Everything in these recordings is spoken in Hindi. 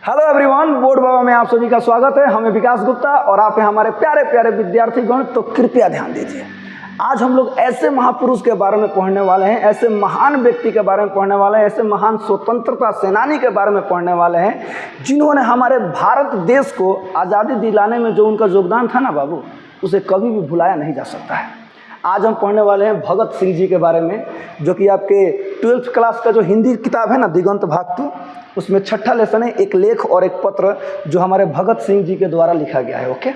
हेलो एवरीवन, बोर्ड बाबा में आप सभी का स्वागत है। हमें विकास गुप्ता और आप हैं हमारे प्यारे प्यारे विद्यार्थीगण। तो कृपया ध्यान दीजिए, आज हम लोग ऐसे महापुरुष के बारे में पढ़ने वाले हैं, ऐसे महान व्यक्ति के बारे में पढ़ने वाले हैं, ऐसे महान स्वतंत्रता सेनानी के बारे में पढ़ने वाले हैं जिन्होंने हमारे भारत देश को आज़ादी दिलाने में जो उनका योगदान था ना बाबू, उसे कभी भी भुलाया नहीं जा सकता है। आज हम पढ़ने वाले हैं भगत सिंह जी के बारे में, जो कि आपके 12th क्लास का जो हिंदी किताब है ना, दिगंत भाग 2, उसमें 6ठा लेसन है, एक लेख और एक पत्र जो हमारे भगत सिंह जी के द्वारा लिखा गया है। ओके,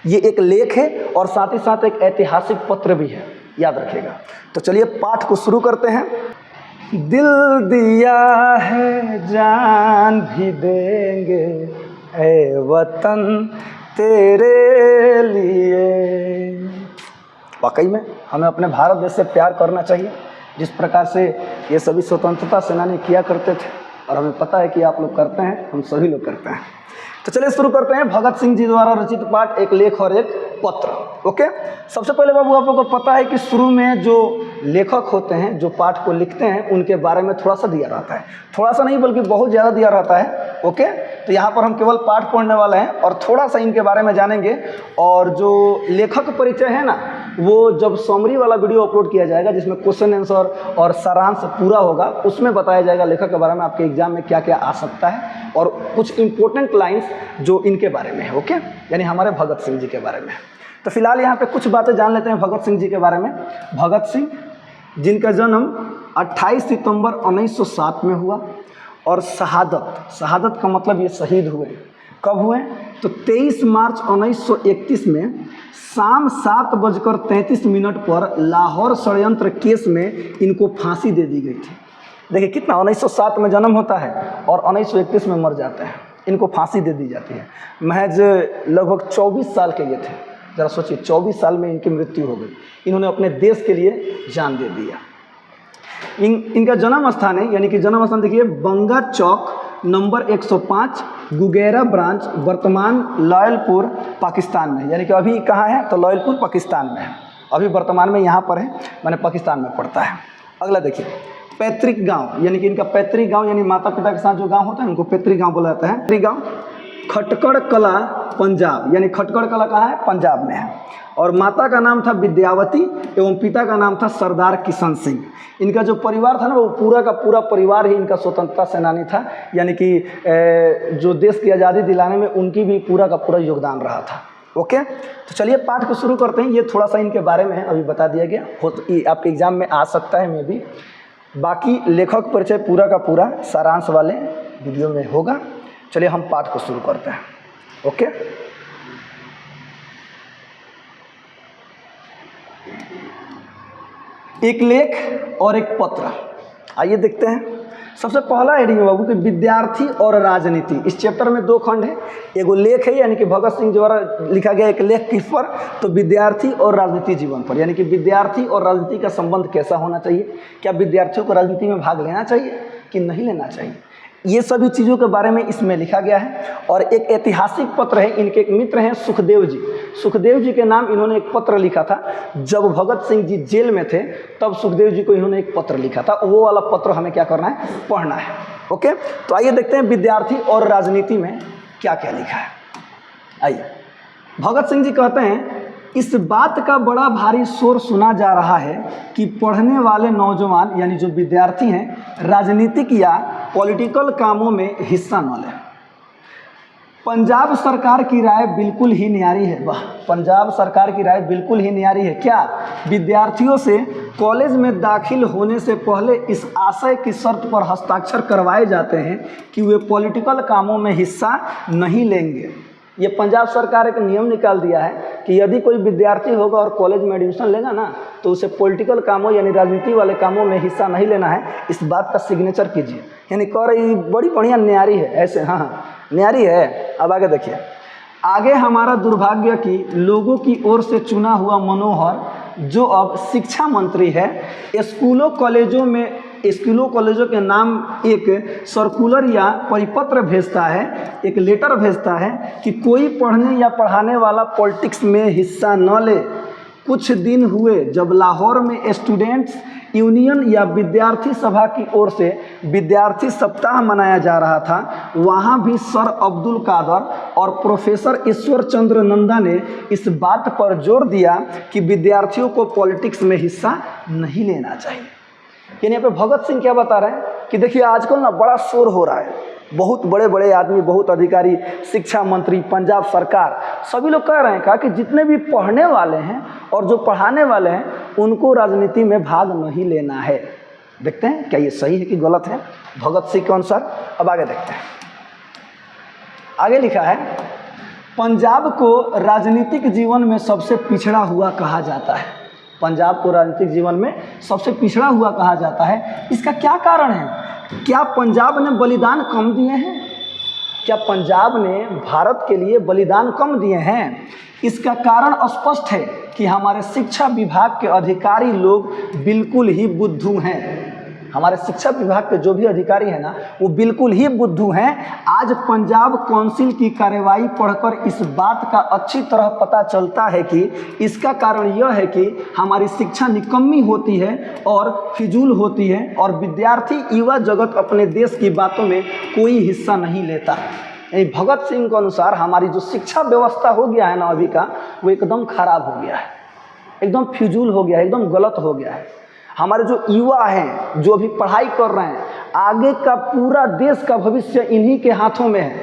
ये एक लेख है और साथ ही साथ एक ऐतिहासिक पत्र भी है, याद रखिएगा। तो चलिए पाठ को शुरू करते हैं। दिल दिया है जान भी देंगे ऐ वतन तेरे लिए। वाकई में हमें अपने भारत देश से प्यार करना चाहिए, जिस प्रकार से ये सभी स्वतंत्रता सेनानी किया करते थे, और हमें पता है कि आप लोग करते हैं, हम सभी लोग करते हैं। तो चलिए शुरू करते हैं। भगत सिंह जी द्वारा रचित पाठ, एक लेख और एक पत्र। ओके, सबसे पहले बाबू आप लोगों को पता है कि शुरू में जो लेखक होते हैं, जो पाठ को लिखते हैं, उनके बारे में थोड़ा सा दिया रहता है। थोड़ा सा नहीं बल्कि बहुत ज़्यादा दिया रहता है। ओके, तो यहाँ पर हम केवल पाठ पढ़ने वाले हैं और थोड़ा सा इनके बारे में जानेंगे। और जो लेखक परिचय है ना, वो जब समरी वाला वीडियो अपलोड किया जाएगा, जिसमें क्वेश्चन आंसर और सारांश पूरा होगा, उसमें बताया जाएगा लेखक के बारे में आपके एग्जाम में क्या क्या आ सकता है और कुछ इंपॉर्टेंट लाइंस जो इनके बारे में है। ओके, यानी हमारे भगत सिंह जी के बारे में। तो फिलहाल यहाँ पे कुछ बातें जान लेते हैं भगत सिंह जी के बारे में। भगत सिंह जिनका जन्म 28 सितंबर 1907 में हुआ और शहादत का मतलब ये शहीद हुए। कब हुए? तो 23 मार्च 1931 में शाम 7:33 पर लाहौर षड्यंत्र केस में इनको फांसी दे दी गई थी। देखिए कितना, 1907 में जन्म होता है और 1931 में मर जाते हैं, इनको फांसी दे दी जाती है। महज लगभग 24 साल के ये थे। ज़रा सोचिए, 24 साल में इनकी मृत्यु हो गई। इन्होंने अपने देश के लिए जान दे दिया। इनका जन्म स्थान है, यानी कि जन्म स्थान देखिए, बंगा चौक नंबर 105, गुगेरा ब्रांच, वर्तमान लॉयलपुर पाकिस्तान में। यानी कि अभी कहाँ है? तो लॉयलपुर पाकिस्तान में है, अभी वर्तमान में यहाँ पर है, मैंने पाकिस्तान में पड़ता है। अगला देखिए, पैतृक गांव, यानी कि इनका पैतृक गांव, यानी माता पिता के साथ जो गांव होता है उनको पैतृक गांव बोला जाता है। पैतृक गांव खटकड़ कला पंजाब, यानी खटकड़ कला कहाँ है? पंजाब में है। और माता का नाम था विद्यावती एवं पिता का नाम था सरदार किशन सिंह। इनका जो परिवार था ना, वो पूरा का पूरा परिवार ही इनका स्वतंत्रता सेनानी था, यानी कि जो देश की आज़ादी दिलाने में उनकी भी पूरा का पूरा योगदान रहा था। ओके, तो चलिए पाठ को शुरू करते हैं। ये थोड़ा सा इनके बारे में अभी बता दिया गया, आपके एग्जाम में आ सकता है, मैं भी बाकी लेखक परिचय पूरा का पूरा सारांश वाले वीडियो में होगा। चलिए हम पाठ को शुरू करते हैं। ओके, एक लेख और एक पत्र, आइए देखते हैं। सबसे पहला हेडिंग है बाबू कि विद्यार्थी और राजनीति। इस चैप्टर में 2 खंड है। एगो लेख है, यानी कि भगत सिंह द्वारा लिखा गया एक लेख किस पर? तो विद्यार्थी और राजनीति जीवन पर, यानी कि विद्यार्थी और राजनीति का संबंध कैसा होना चाहिए, क्या विद्यार्थियों को राजनीति में भाग लेना चाहिए कि नहीं लेना चाहिए, ये सभी चीज़ों के बारे में इसमें लिखा गया है। और एक ऐतिहासिक पत्र है, इनके एक मित्र हैं सुखदेव जी। सुखदेव जी के नाम इन्होंने एक पत्र लिखा था। जब भगत सिंह जी जेल में थे तब सुखदेव जी को इन्होंने एक पत्र लिखा था, वो वाला पत्र हमें क्या करना है? पढ़ना है। ओके, तो आइए देखते हैं विद्यार्थी और राजनीति में क्या क्या लिखा है। आइए, भगत सिंह जी कहते हैं, इस बात का बड़ा भारी शोर सुना जा रहा है कि पढ़ने वाले नौजवान, यानी जो विद्यार्थी हैं, राजनीतिक या पॉलिटिकल कामों में हिस्सा न लें। पंजाब सरकार की राय बिल्कुल ही न्यारी है। वाह, पंजाब सरकार की राय बिल्कुल ही न्यारी है। क्या? विद्यार्थियों से कॉलेज में दाखिल होने से पहले इस आशय की शर्त पर हस्ताक्षर करवाए जाते हैं कि वे पॉलिटिकल कामों में हिस्सा नहीं लेंगे। ये पंजाब सरकार एक नियम निकाल दिया है कि यदि कोई विद्यार्थी होगा और कॉलेज में एडमिशन लेगा ना, तो उसे पॉलिटिकल कामों यानी राजनीति वाले कामों में हिस्सा नहीं लेना है। इस बात का सिग्नेचर कीजिए। यानी कह रही बड़ी बढ़िया न्यारी है, ऐसे हाँ न्यारी है। अब आगे देखिए, आगे हमारा दुर्भाग्य कि लोगों की ओर से चुना हुआ मनोहर, जो अब शिक्षा मंत्री है, स्कूलों कॉलेजों के नाम एक सर्कुलर या परिपत्र भेजता है, एक लेटर भेजता है कि कोई पढ़ने या पढ़ाने वाला पॉलिटिक्स में हिस्सा न ले। कुछ दिन हुए जब लाहौर में स्टूडेंट्स यूनियन या विद्यार्थी सभा की ओर से विद्यार्थी सप्ताह मनाया जा रहा था, वहाँ भी सर अब्दुल कादर और प्रोफेसर ईश्वर चंद्र नंदा ने इस बात पर जोर दिया कि विद्यार्थियों को पॉलिटिक्स में हिस्सा नहीं लेना चाहिए। यानी यहाँ पे भगत सिंह क्या बता रहे हैं कि देखिए आजकल ना बड़ा शोर हो रहा है, बहुत बड़े बड़े आदमी, बहुत अधिकारी, शिक्षा मंत्री, पंजाब सरकार, सभी लोग कह रहे हैं कि जितने भी पढ़ने वाले हैं और जो पढ़ाने वाले हैं उनको राजनीति में भाग नहीं लेना है। देखते हैं क्या ये सही है कि गलत है भगत सिंह के अनुसार। अब आगे देखते हैं। आगे लिखा है, पंजाब को राजनीतिक जीवन में सबसे पिछड़ा हुआ कहा जाता है। पंजाब को राजनीतिक जीवन में सबसे पिछड़ा हुआ कहा जाता है। इसका क्या कारण है? क्या पंजाब ने बलिदान कम दिए हैं? क्या पंजाब ने भारत के लिए बलिदान कम दिए हैं? इसका कारण स्पष्ट है कि हमारे शिक्षा विभाग के अधिकारी लोग बिल्कुल ही बुद्धू हैं। हमारे शिक्षा विभाग के जो भी अधिकारी हैं ना, वो बिल्कुल ही बुद्धू हैं। आज पंजाब काउंसिल की कार्रवाई पढ़कर इस बात का अच्छी तरह पता चलता है कि इसका कारण यह है कि हमारी शिक्षा निकम्मी होती है और फिजूल होती है और विद्यार्थी युवा जगत अपने देश की बातों में कोई हिस्सा नहीं लेता। भगत सिंह के अनुसार हमारी जो शिक्षा व्यवस्था हो गया है ना अभी का, वो एकदम खराब हो गया है, एकदम फिजूल हो गया है, एकदम गलत हो गया है। हमारे जो युवा हैं, जो अभी पढ़ाई कर रहे हैं, आगे का पूरा देश का भविष्य इन्हीं के हाथों में है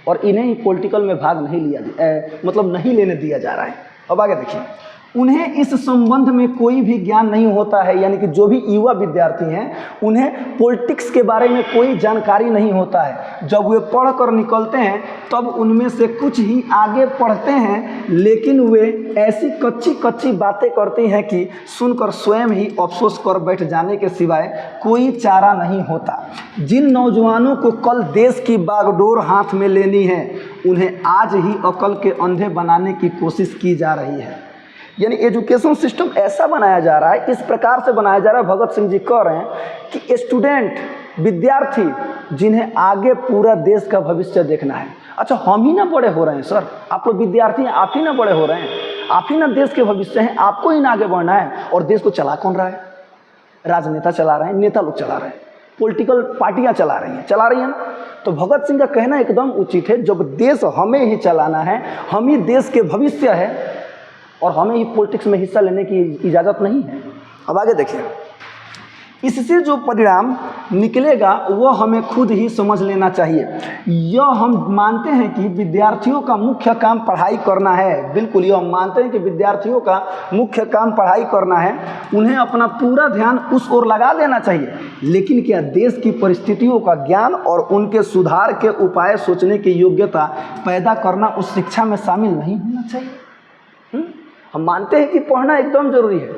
और इन्हें ही पॉलिटिकल में भाग नहीं नहीं लेने दिया जा रहा है। अब आगे देखिए, उन्हें इस संबंध में कोई भी ज्ञान नहीं होता है। यानी कि जो भी युवा विद्यार्थी हैं उन्हें पॉलिटिक्स के बारे में कोई जानकारी नहीं होता है। जब वे पढ़ कर निकलते हैं तब उनमें से कुछ ही आगे पढ़ते हैं, लेकिन वे ऐसी कच्ची बातें करते हैं कि सुनकर स्वयं ही अफसोस कर बैठ जाने के सिवाय कोई चारा नहीं होता। जिन नौजवानों को कल देश की बागडोर हाथ में लेनी है, उन्हें आज ही अकल के अंधे बनाने की कोशिश की जा रही है। यानी एजुकेशन सिस्टम ऐसा बनाया जा रहा है, इस प्रकार से बनाया जा रहा है। भगत सिंह जी कह रहे हैं कि स्टूडेंट, विद्यार्थी, जिन्हें आगे पूरा देश का भविष्य देखना है। अच्छा, हम ही ना बड़े हो रहे हैं सर, आप लोग विद्यार्थी हैं, आप ही ना बड़े हो रहे हैं, आप ही ना देश के भविष्य हैं, आपको ही ना आगे बढ़ना है। और देश को चला कौन रहा है? राजनेता चला रहे हैं, नेता लोग चला रहे हैं, पॉलिटिकल पार्टियां चला रही हैं ना। तो भगत सिंह का कहना एकदम उचित है, जब देश हमें ही चलाना है, हम ही देश के भविष्य है और हमें ही पॉलिटिक्स में हिस्सा लेने की इजाज़त नहीं है। अब आगे देखिए, इससे जो परिणाम निकलेगा वो हमें खुद ही समझ लेना चाहिए। यह हम मानते हैं कि विद्यार्थियों का मुख्य काम पढ़ाई करना है। बिल्कुल, यह हम मानते हैं कि विद्यार्थियों का मुख्य काम पढ़ाई करना है, उन्हें अपना पूरा ध्यान उस ओर लगा देना चाहिए। लेकिन क्या देश की परिस्थितियों का ज्ञान और उनके सुधार के उपाय सोचने की योग्यता पैदा करना उस शिक्षा में शामिल नहीं होना चाहिए? हम मानते हैं कि पढ़ना एकदम जरूरी है,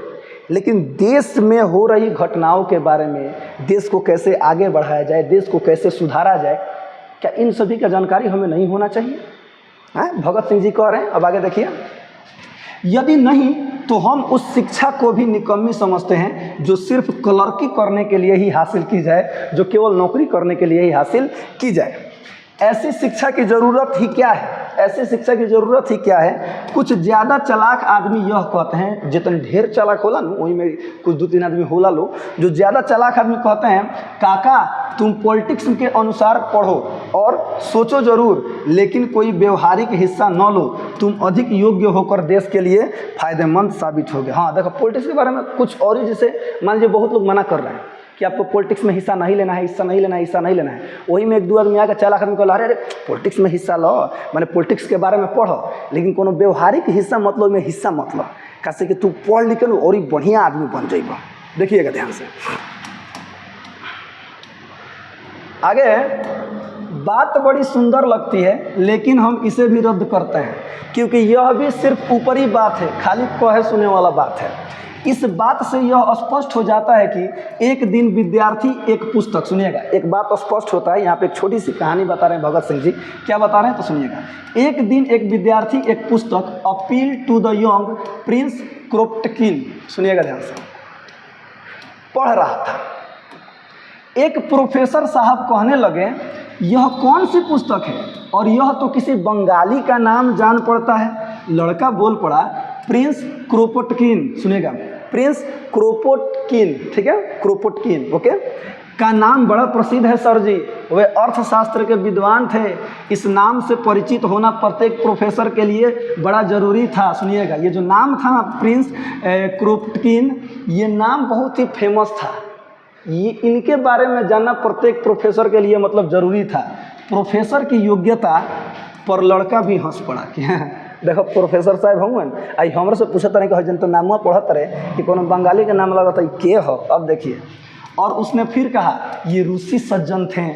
लेकिन देश में हो रही घटनाओं के बारे में, देश को कैसे आगे बढ़ाया जाए, देश को कैसे सुधारा जाए, क्या इन सभी का जानकारी हमें नहीं होना चाहिए? भगत सिंह जी कह रहे हैं। अब आगे देखिए, यदि नहीं तो हम उस शिक्षा को भी निकम्मी समझते हैं जो सिर्फ क्लर्की करने के लिए ही हासिल की जाए, जो केवल नौकरी करने के लिए ही हासिल की जाए। ऐसी शिक्षा की ज़रूरत ही क्या है? ऐसी शिक्षा की ज़रूरत ही क्या है? कुछ ज़्यादा चालाक आदमी यह कहते हैं, जितने ढेर चालाक होला ना, वही में कुछ 2-3 आदमी होला लो, जो ज़्यादा चालाक आदमी कहते हैं, काका तुम पॉलिटिक्स के अनुसार पढ़ो और सोचो ज़रूर, लेकिन कोई व्यवहारिक हिस्सा न लो, तुम अधिक योग्य होकर देश के लिए फ़ायदेमंद साबित होगे। हाँ देखो, पॉलिटिक्स के बारे में कुछ और ही, जैसे मान लीजिए बहुत लोग मना कर रहे हैं कि आपको पॉलिटिक्स में हिस्सा नहीं लेना है, हिस्सा नहीं लेना है, हिस्सा नहीं लेना है। वही में 1-2 आदमी आकर चालाक आदमी कहला, अरे पॉलिटिक्स में हिस्सा लो, मैंने पॉलिटिक्स के बारे में पढ़ो, लेकिन कोनो व्यवहारिक हिस्सा मतलब में हिस्सा मतलब, कैसे कि तू पढ़ लिख के और ही बढ़िया आदमी बन जाएगा। देखिएगा ध्यान से आगे। बात बड़ी सुंदर लगती है, लेकिन हम इसे भी रद्द करते हैं, क्योंकि यह भी सिर्फ ऊपरी बात है, खाली कहे सुने वाला बात है। इस बात से यह स्पष्ट हो जाता है कि एक दिन विद्यार्थी एक पुस्तक, सुनिएगा, एक बात स्पष्ट होता है। यहाँ पे एक छोटी सी कहानी बता रहे हैं भगत सिंह जी, क्या बता रहे हैं तो सुनिएगा। एक दिन एक विद्यार्थी एक पुस्तक appeal to the young prince Kropotkin, सुनिएगा ध्यान से, पढ़ रहा था। एक प्रोफेसर साहब कहने लगे, यह कौन सी पुस्तक है, और यह तो किसी बंगाली का नाम जान पड़ता है। लड़का बोल पड़ा, प्रिंस क्रोपोटकिन, सुनेगा, प्रिंस क्रोपोटकिन, ठीक है, क्रोपोटकिन, ओके, का नाम बड़ा प्रसिद्ध है सर जी। वे अर्थशास्त्र के विद्वान थे। इस नाम से परिचित होना प्रत्येक प्रोफेसर के लिए बड़ा ज़रूरी था। सुनिएगा, ये जो नाम था ना प्रिंस क्रोपोटकिन, ये नाम बहुत ही फेमस था। ये इनके बारे में जानना प्रत्येक प्रोफेसर के लिए मतलब ज़रूरी था। प्रोफेसर की योग्यता पर लड़का भी हंस पड़ा कि देखो प्रोफेसर साहब हम आई हमरे से पूछत रहे कि जन तो नाम पढ़त रहे कि कोनो बंगाली के नाम लगता है के हो। अब देखिए, और उसने फिर कहा ये रूसी सज्जन थे,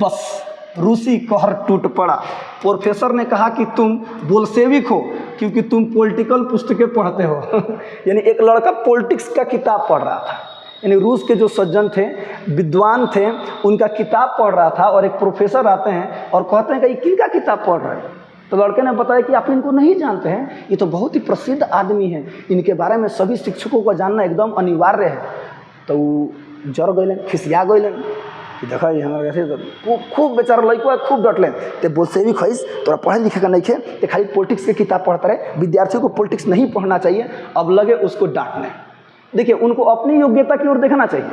बस रूसी कहर टूट पड़ा। प्रोफेसर ने कहा कि तुम बोल्शेविक हो क्योंकि तुम पॉलिटिकल पुस्तकें पढ़ते हो यानी एक लड़का पॉलिटिक्स का किताब पढ़ रहा था, यानी रूस के जो सज्जन थे, विद्वान थे, उनका किताब पढ़ रहा था। और एक प्रोफेसर आते हैं और कहते हैं कि किनका किताब पढ़ रहे हैं। तो लड़के ने बताया कि आप इनको नहीं जानते हैं, ये तो बहुत ही प्रसिद्ध आदमी हैं, इनके बारे में सभी शिक्षकों को जानना एकदम अनिवार्य है। तो जर गए, खिसिया गए कि देखा ये हमारे कैसे खूब बेचारा लड़का खूब डटलें तो बोल्शेविक खइस, तोरा पढ़े लिखे का नहीं खे, तो खाली पॉलिटिक्स के किताब पढ़ता रहे, विद्यार्थियों को पॉलिटिक्स नहीं पढ़ना चाहिए। अब लगे उसको डांटने। देखिए, उनको अपनी योग्यता की ओर देखना चाहिए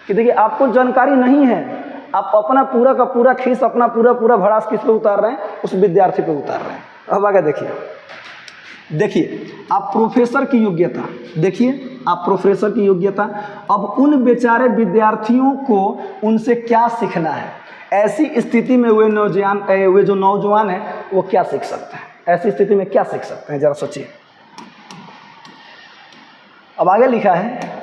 कि देखिए आपको जानकारी नहीं है, आप अपना पूरा का पूरा खीस, अपना पूरा भड़ास किस पे उतार रहे हैं, उस विद्यार्थी पे उतार रहे हैं। अब आगे देखिए आप प्रोफेसर की योग्यता, देखिए आप प्रोफेसर की योग्यता। अब उन बेचारे विद्यार्थियों को उनसे क्या सीखना है। ऐसी स्थिति में वे जो नौजवान हैं वो क्या सीख सकते हैं, ऐसी स्थिति में क्या सीख सकते हैं, जरा सोचिए। अब आगे लिखा है,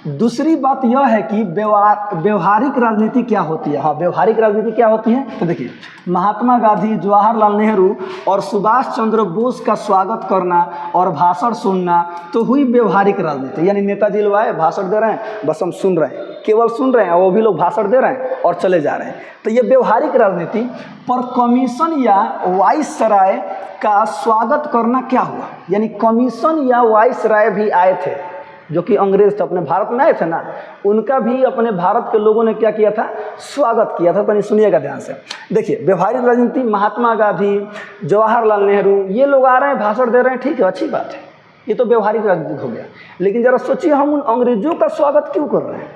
दूसरी बात यह है कि व्यवहारिक राजनीति क्या होती है। हाँ, व्यवहारिक राजनीति क्या होती है, तो देखिए महात्मा गांधी, जवाहरलाल नेहरू और सुभाष चंद्र बोस का स्वागत करना और भाषण सुनना तो हुई व्यवहारिक राजनीति। यानी नेताजी लोग आए, भाषण दे रहे हैं, बस हम सुन रहे हैं, केवल सुन रहे हैं, वो भी लोग भाषण दे रहे हैं और चले जा रहे हैं। तो ये व्यवहारिक राजनीति। पर कमीशन या वाइसराय का स्वागत करना क्या हुआ, यानी कमीशन या वाइसराय भी आए थे जो कि अंग्रेज थे, अपने भारत में आए थे ना, उनका भी अपने भारत के लोगों ने क्या किया था, स्वागत किया था। तो नहीं, सुनिएगा ध्यान से। देखिए व्यवहारिक राजनीति, महात्मा गांधी, जवाहरलाल नेहरू, ये लोग आ रहे हैं, भाषण दे रहे हैं, ठीक है, अच्छी बात है, ये तो व्यवहारिक राजनीति हो गया। लेकिन जरा सोचिए, हम उन अंग्रेजों का स्वागत क्यों कर रहे हैं।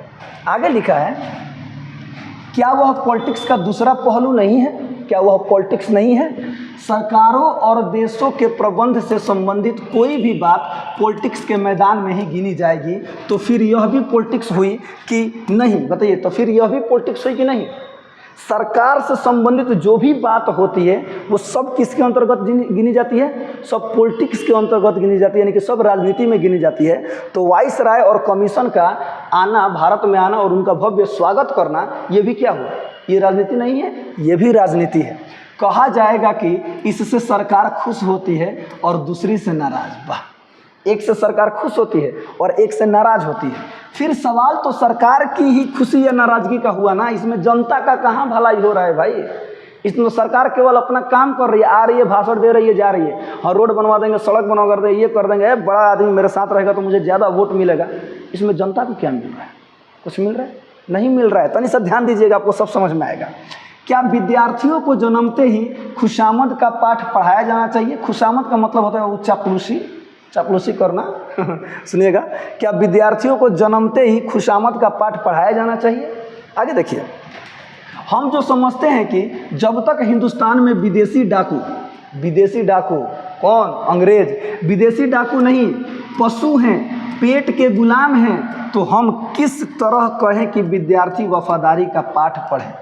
आगे लिखा है, क्या वह पॉलिटिक्स का दूसरा पहलू नहीं है, क्या वह पॉलिटिक्स नहीं है। सरकारों और देशों के प्रबंध से संबंधित कोई भी बात पॉलिटिक्स के मैदान में ही गिनी जाएगी, तो फिर यह भी पॉलिटिक्स हुई कि नहीं, बताइए, तो फिर यह भी पॉलिटिक्स हुई कि नहीं। सरकार से संबंधित जो भी बात होती है वो सब किसके अंतर्गत गिनी जाती है, सब पॉलिटिक्स के अंतर्गत गिनी जाती है, यानी कि सब राजनीति में गिनी जाती है। तो वाइसराय और कमीशन का आना, भारत में आना और उनका भव्य स्वागत करना, ये भी क्या हुआ, ये राजनीति नहीं है, ये भी राजनीति है। कहा जाएगा कि इससे सरकार खुश होती है और दूसरी से नाराज। वाह, एक से सरकार खुश होती है और एक से नाराज होती है। फिर सवाल तो सरकार की ही खुशी या नाराजगी का हुआ ना, इसमें जनता का कहाँ भलाई हो रहा है भाई। इसमें सरकार केवल अपना काम कर रही है, आ रही है, भाषण दे रही है, जा रही है, हाँ रोड बनवा देंगे, सड़क बनवा कर देंगे, ये कर देंगे, बड़ा आदमी मेरे साथ रहेगा तो मुझे ज़्यादा वोट मिलेगा। इसमें जनता को क्या मिल रहा है, कुछ मिल रहा है, नहीं मिल रहा है। तो नहीं, सब ध्यान दीजिएगा, आपको सब समझ में आएगा। क्या विद्यार्थियों को जन्मते ही खुशामद का पाठ पढ़ाया जाना चाहिए। खुशामद का मतलब होता है वो चापलूसी करना सुनिएगा, क्या विद्यार्थियों को जन्मते ही खुशामद का पाठ पढ़ाया जाना चाहिए। आगे देखिए, हम जो समझते हैं कि जब तक हिंदुस्तान में विदेशी डाकू कौन, अंग्रेज, विदेशी डाकू नहीं पशु हैं, पेट के गुलाम हैं, तो हम किस तरह कहें कि विद्यार्थी वफादारी का पाठ पढ़ें।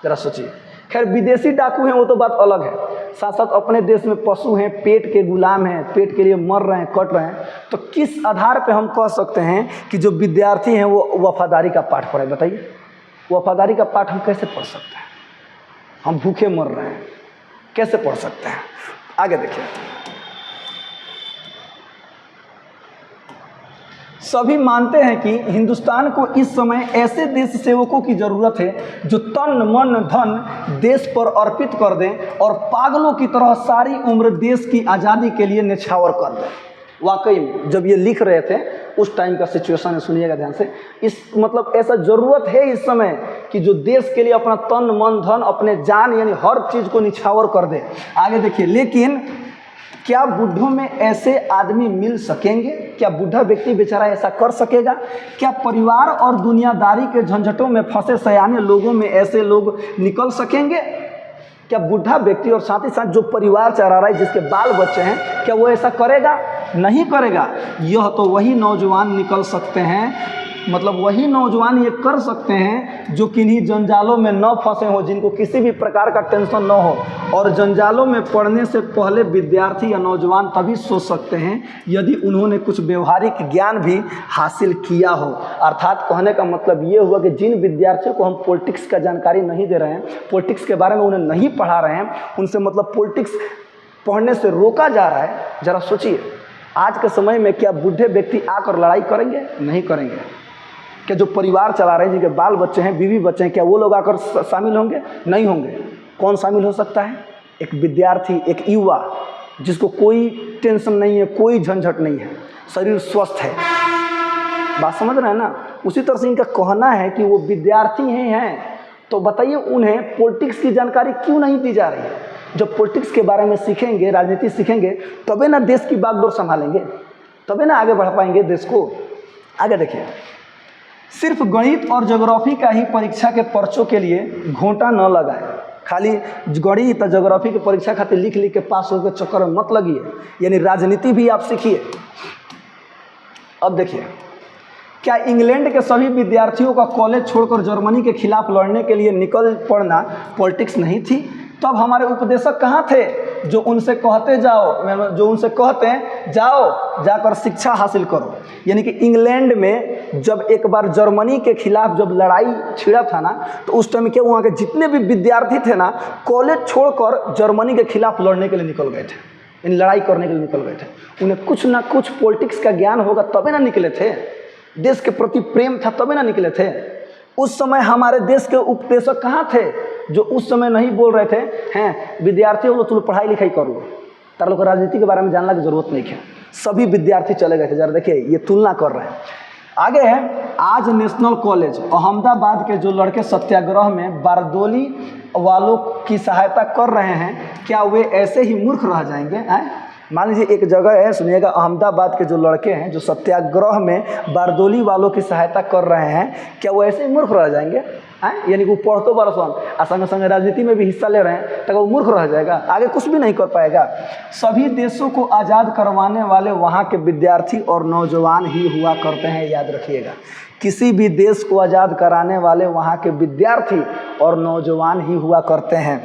जरा सोचिए। खैर विदेशी डाकू हैं वो तो बात अलग है, साथ साथ अपने देश में पशु हैं, पेट के गुलाम हैं, पेट के लिए मर रहे हैं, कट रहे हैं, तो किस आधार पे हम कह सकते हैं कि जो विद्यार्थी हैं वो वफादारी का पाठ पढ़े। बताइए, वफादारी का पाठ हम कैसे पढ़ सकते हैं, हम भूखे मर रहे हैं, कैसे पढ़ सकते हैं। आगे देखिए, सभी मानते हैं कि हिंदुस्तान को इस समय ऐसे देश सेवकों की ज़रूरत है जो तन मन धन देश पर अर्पित कर दें और पागलों की तरह सारी उम्र देश की आज़ादी के लिए न्यौछावर कर दें। वाकई में जब ये लिख रहे थे उस टाइम का सिचुएशन है, सुनिएगा ध्यान से। इस मतलब ऐसा ज़रूरत है इस समय कि जो देश के लिए अपना तन मन धन, अपने जान यानी हर चीज़ को निछावर कर दे। आगे देखिए, लेकिन क्या बुढ़ों में ऐसे आदमी मिल सकेंगे? क्या बुढ़ा व्यक्ति बेचारा ऐसा कर सकेगा? क्या परिवार और दुनियादारी के झंझटों में फंसे सयाने लोगों में ऐसे लोग निकल सकेंगे? क्या बुढ़ा व्यक्ति और साथ ही साथ जो परिवार चला रहा है, जिसके बाल बच्चे हैं, क्या वो ऐसा करेगा? नहीं करेगा। यह तो वही नौजवान निकल सकते हैं, मतलब वही नौजवान ये कर सकते हैं जो किन्हीं जंजालों में न फंसे हो, जिनको किसी भी प्रकार का टेंशन न हो। और जंजालों में पड़ने से पहले विद्यार्थी या नौजवान तभी सोच सकते हैं यदि उन्होंने कुछ व्यवहारिक ज्ञान भी हासिल किया हो। अर्थात कहने का मतलब ये हुआ कि जिन विद्यार्थियों को हम पॉलिटिक्स का जानकारी नहीं दे रहे हैं, पॉलिटिक्स के बारे में उन्हें नहीं पढ़ा रहे हैं, उनसे मतलब पॉलिटिक्स पढ़ने से रोका जा रहा है। ज़रा सोचिए, आज के समय में क्या बूढ़े व्यक्ति आकर लड़ाई करेंगे? नहीं करेंगे। क्या जो परिवार चला रहे हैं, जिनके बाल बच्चे हैं, बीवी बच्चे हैं, क्या वो लोग आकर शामिल होंगे? नहीं होंगे। कौन शामिल हो सकता है? एक विद्यार्थी, एक युवा, जिसको कोई टेंशन नहीं है, कोई झंझट नहीं है, शरीर स्वस्थ है। बात समझ रहे हैं ना? उसी तरह से इनका कहना है कि वो विद्यार्थी हैं, तो बताइए उन्हें पॉलिटिक्स की जानकारी क्यों नहीं दी जा रही है? जब पॉलिटिक्स के बारे में सीखेंगे, राजनीति सीखेंगे, तबे ना देश की बागडोर संभालेंगे, तबे ना आगे बढ़ पाएंगे देश को। आगे देखिए, सिर्फ गणित और ज्योग्राफी का ही परीक्षा के पर्चों के लिए घोंटा न लगाए। खाली गणित और ज्योग्राफी की परीक्षा खातिर लिख लिख के पास होकर चक्कर में मत लगिए, यानी राजनीति भी आप सीखिए। अब देखिए, क्या इंग्लैंड के सभी विद्यार्थियों का कॉलेज छोड़कर जर्मनी के खिलाफ लड़ने के लिए निकल पड़ना पॉलिटिक्स नहीं थी? तब हमारे उपदेशक कहाँ थे जो उनसे कहते जाओ जाकर शिक्षा हासिल करो? यानी कि इंग्लैंड में जब एक बार जर्मनी के खिलाफ जब लड़ाई छिड़ा था ना, तो उस टाइम क्या वहाँ के जितने भी विद्यार्थी थे ना, कॉलेज छोड़कर जर्मनी के खिलाफ लड़ने के लिए निकल गए थे, इन लड़ाई करने के लिए निकल गए थे। उन्हें कुछ ना कुछ पॉलिटिक्स का ज्ञान होगा तबे ना निकले थे, देश के प्रति प्रेम था तबे ना निकले थे। उस समय हमारे देश के उपदेशक कहाँ थे जो उस समय नहीं बोल रहे थे हैं विद्यार्थियों को तुम पढ़ाई लिखाई कर लो, तार लोग राजनीति के बारे में जानने की जरूरत नहीं है। सभी विद्यार्थी चले गए थे। जरा देखिए, ये तुलना कर रहे हैं। आगे है, आज नेशनल कॉलेज अहमदाबाद के जो लड़के सत्याग्रह में बारदोली वालों की सहायता कर रहे हैं, क्या वे ऐसे ही मूर्ख रह जाएंगे? मान लीजिए एक जगह है, सुनिएगा, अहमदाबाद के जो लड़के हैं जो सत्याग्रह में बारदोली वालों की सहायता कर रहे हैं, क्या वो ऐसे ही मूर्ख रह जाएंगे? यानी कि वो पढ़ तो बरसन और संग संग राजनीति में भी हिस्सा ले रहे हैं, तो वो मूर्ख रह जाएगा, आगे कुछ भी नहीं कर पाएगा। सभी देशों को आज़ाद करवाने वाले वहाँ के विद्यार्थी और नौजवान ही हुआ करते हैं, याद रखिएगा। किसी भी देश को आज़ाद कराने वाले वहाँ के विद्यार्थी और नौजवान ही हुआ करते हैं।